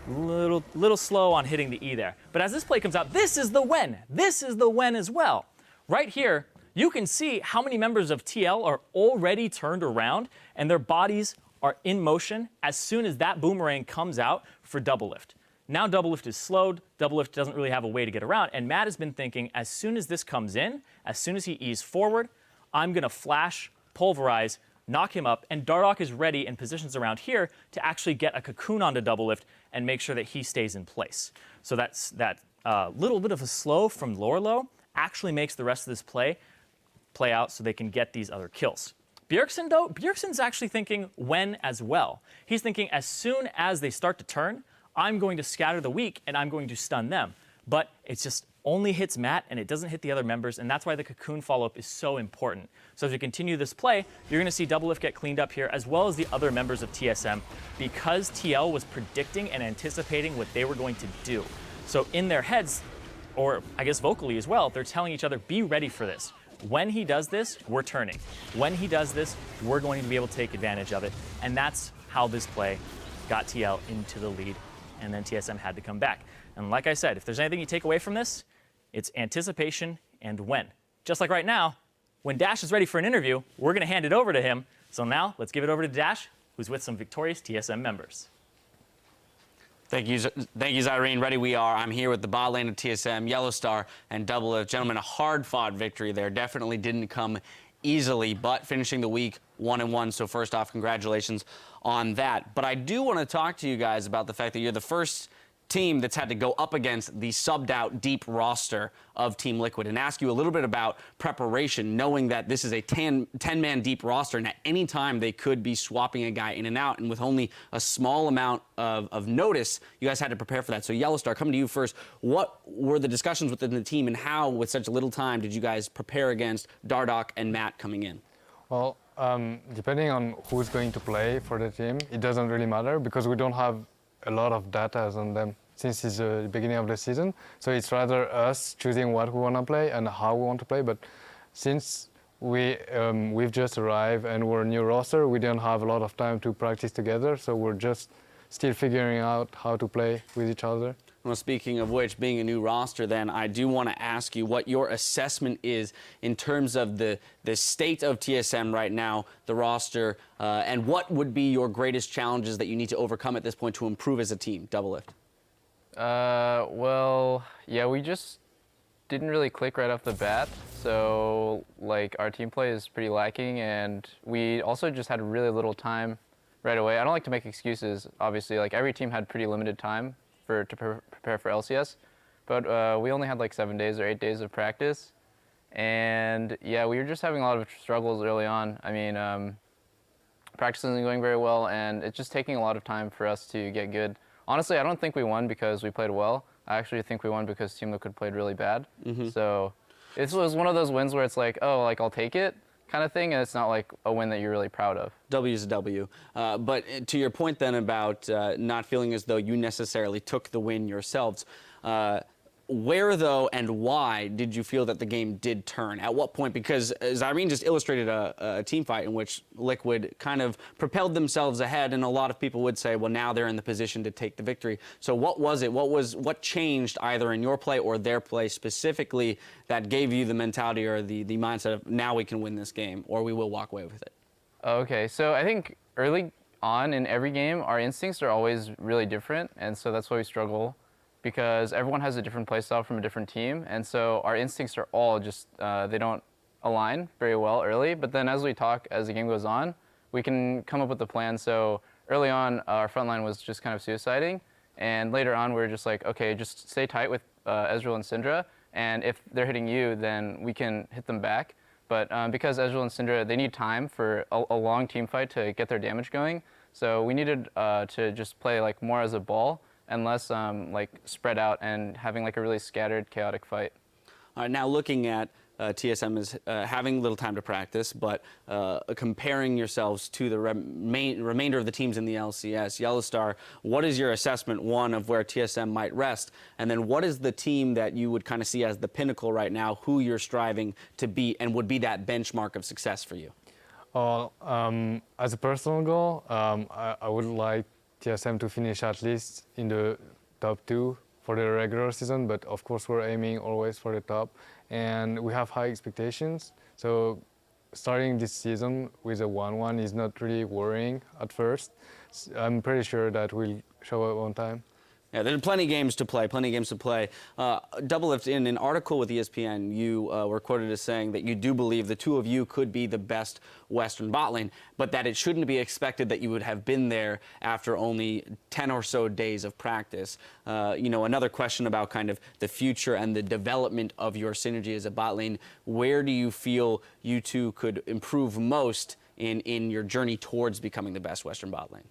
Little slow on hitting the E there. But as this play comes out, this is the when. This is the when as well. Right here, you can see how many members of TL are already turned around and their bodies are in motion as soon as that boomerang comes out for Doublelift. Now Doublelift is slowed, Doublelift doesn't really have a way to get around, and Matt has been thinking, as soon as this comes in, as soon as he eases forward, I'm gonna flash, pulverize, knock him up, and Dardoch is ready and positions around here to actually get a cocoon onto Doublelift and make sure that he stays in place. So that's that little bit of a slow from Lorlo actually makes the rest of this play out so they can get these other kills. Bjergsen, though, Bjergsen's actually thinking when as well. He's thinking as soon as they start to turn, I'm going to scatter the weak and I'm going to stun them. But it just only hits Matt and it doesn't hit the other members, and that's why the cocoon follow-up is so important. So as we continue this play, you're gonna see Doublelift get cleaned up here, as well as the other members of TSM, because TL was predicting and anticipating what they were going to do. So in their heads, or I guess vocally as well, they're telling each other, be ready for this. When he does this, we're turning. When he does this, we're going to be able to take advantage of it. And that's how this play got TL into the lead, and then TSM had to come back. And like I said, if there's anything you take away from this, it's anticipation and when. Just like right now, when Dash is ready for an interview, we're gonna hand it over to him. So now, let's give it over to Dash, who's with some victorious TSM members. Thank you, Zyrene. Ready we are. I'm here with the bot lane of TSM, Yellow Star, and Doublelift. Gentlemen, a hard-fought victory there. Definitely didn't come easily, but finishing the week 1-1. So first off, congratulations on that. But I do want to talk to you guys about the fact that you're the first team that's had to go up against the subbed out deep roster of Team Liquid and ask you a little bit about preparation, knowing that this is a 10-man deep roster and at any time they could be swapping a guy in and out, and with only a small amount of notice, you guys had to prepare for that. So Yellowstar, coming to you first, what were the discussions within the team and how, with such little time, did you guys prepare against Dardoch and Matt coming in? Well, depending on who's going to play for the team, it doesn't really matter because we don't have a lot of data on them since it's the beginning of the season. So it's rather us choosing what we want to play and how we want to play. But since we've just arrived and we're a new roster, we don't have a lot of time to practice together. So we're just still figuring out how to play with each other. Well, speaking of which, being a new roster, then I do want to ask you what your assessment is in terms of the state of TSM right now, the roster, and what would be your greatest challenges that you need to overcome at this point to improve as a team, Doublelift? Well, yeah, we just didn't really click right off the bat. So, like, our team play is pretty lacking, and we also just had really little time right away. I don't like to make excuses, obviously. Like, every team had pretty limited time to prepare for LCS, but we only had like 7 days or 8 days of practice, and yeah, we were just having a lot of struggles early on. I mean, practice isn't going very well, and it's just taking a lot of time for us to get good. Honestly, I don't think we won because we played well. I actually think we won because Team Liquid played really bad. So it was one of those wins where it's like, oh, like I'll take it kind of thing, and it's not like a win that you're really proud of. W is a W. But to your point then about not feeling as though you necessarily took the win yourselves, where, though, and why did you feel that the game did turn? At what point? Because Irene just illustrated a team fight in which Liquid kind of propelled themselves ahead, and a lot of people would say, well, now they're in the position to take the victory. So what was it? What changed either in your play or their play specifically that gave you the mentality or the mindset of now we can win this game or we will walk away with it? Okay, so I think early on in every game, our instincts are always really different, and so that's why we struggle, because everyone has a different play style from a different team, and so our instincts are all just, they don't align very well early, but then as we talk, as the game goes on, we can come up with a plan. So early on, our front line was just kind of suiciding, and later on, we were just like, okay, just stay tight with Ezreal and Syndra, and if they're hitting you, then we can hit them back. But because Ezreal and Syndra, they need time for a long team fight to get their damage going, so we needed to just play like more as a ball, and less like spread out and having like a really scattered, chaotic fight. All right, now looking at TSM is having little time to practice, but comparing yourselves to the remainder of the teams in the LCS. Yellowstar, what is your assessment, one, of where TSM might rest? And then what is the team that you would kind of see as the pinnacle right now, who you're striving to beat and would be that benchmark of success for you? As a personal goal, I would like TSM to finish at least in the top 2 for the regular season, but of course we're aiming always for the top, and we have high expectations. So starting this season with a 1-1 is not really worrying at first. I'm pretty sure that we'll show up on time. Yeah, there's plenty of games to play, Doublelift, in an article with ESPN, you were quoted as saying that you do believe the two of you could be the best Western bot lane, but that it shouldn't be expected that you would have been there after only 10 or so days of practice. Another question about kind of the future and the development of your synergy as a bot lane. Where do you feel you two could improve most in your journey towards becoming the best Western bot lane?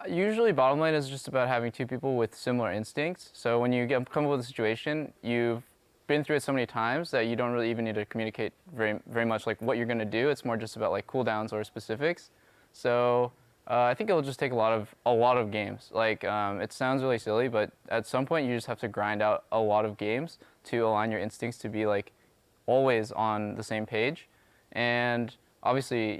Usually bottom lane is just about having two people with similar instincts. So when you come up with a situation, you've been through it so many times that you don't really even need to communicate very much like what you're going to do. It's more just about like cooldowns or specifics. So I think it'll just take a lot of games. Like it sounds really silly, but at some point you just have to grind out a lot of games to align your instincts to be like always on the same page. And obviously,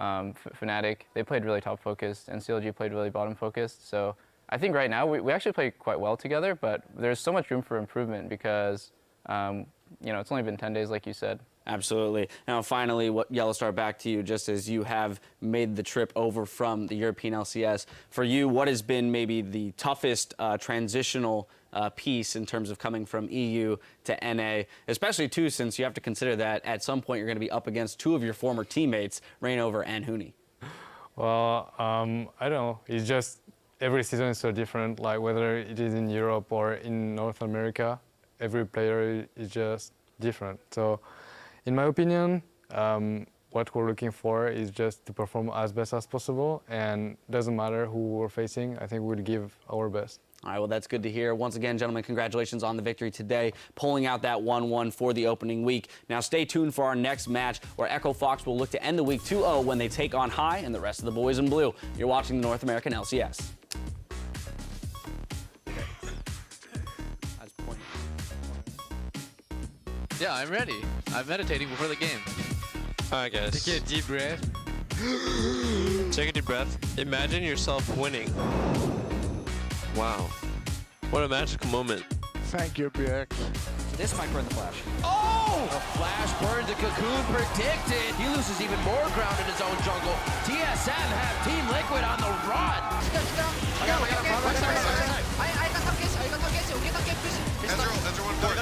Fnatic, they played really top focused, and CLG played really bottom focused. So I think right now we actually play quite well together, but there's so much room for improvement because it's only been 10 days, like you said. Absolutely. Now, finally, Yellowstar, back to you, just as you have made the trip over from the European LCS. For you, what has been maybe the toughest transitional piece in terms of coming from EU to NA, especially, too, since you have to consider that at some point you're going to be up against two of your former teammates, Rainover and Huni? Well, I don't know. It's just every season is so different. Like whether it is in Europe or in North America, every player is just different. So, in my opinion, what we're looking for is just to perform as best as possible, and doesn't matter who we're facing. I think we'll give our best. All right, well, that's good to hear. Once again, gentlemen, congratulations on the victory today, pulling out that 1-1 for the opening week. Now, stay tuned for our next match, where Echo Fox will look to end the week 2-0 when they take on High and the rest of the boys in blue. You're watching the North American LCS. Yeah, I'm ready. I'm meditating before the game. All right, guys. Take a deep breath. Take a deep breath. Imagine yourself winning. Wow. What a magical moment. Thank you, BX. This might burn the Flash. Oh! The Flash burns a Cocoon predicted. He loses even more ground in his own jungle. TSM have Team Liquid on the run. Ezreal one forward.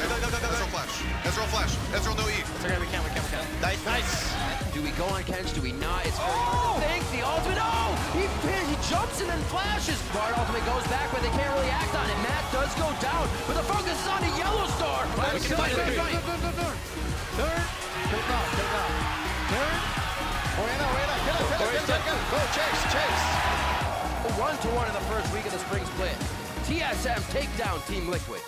Ezreal flash. Ezreal no E. It's okay, we can't. Nice. Do we go on Kench? Do we not? It's very hard to think. The ultimate. Oh! He jumps and then flashes. Bard ultimate goes back, but they can't really act on it. Matt does go down, but the focus is on the Yellow Star. Turn. Take it out. Turn. Go, chase. 1-1 in the first week of the spring split. TSM take down Team Liquid.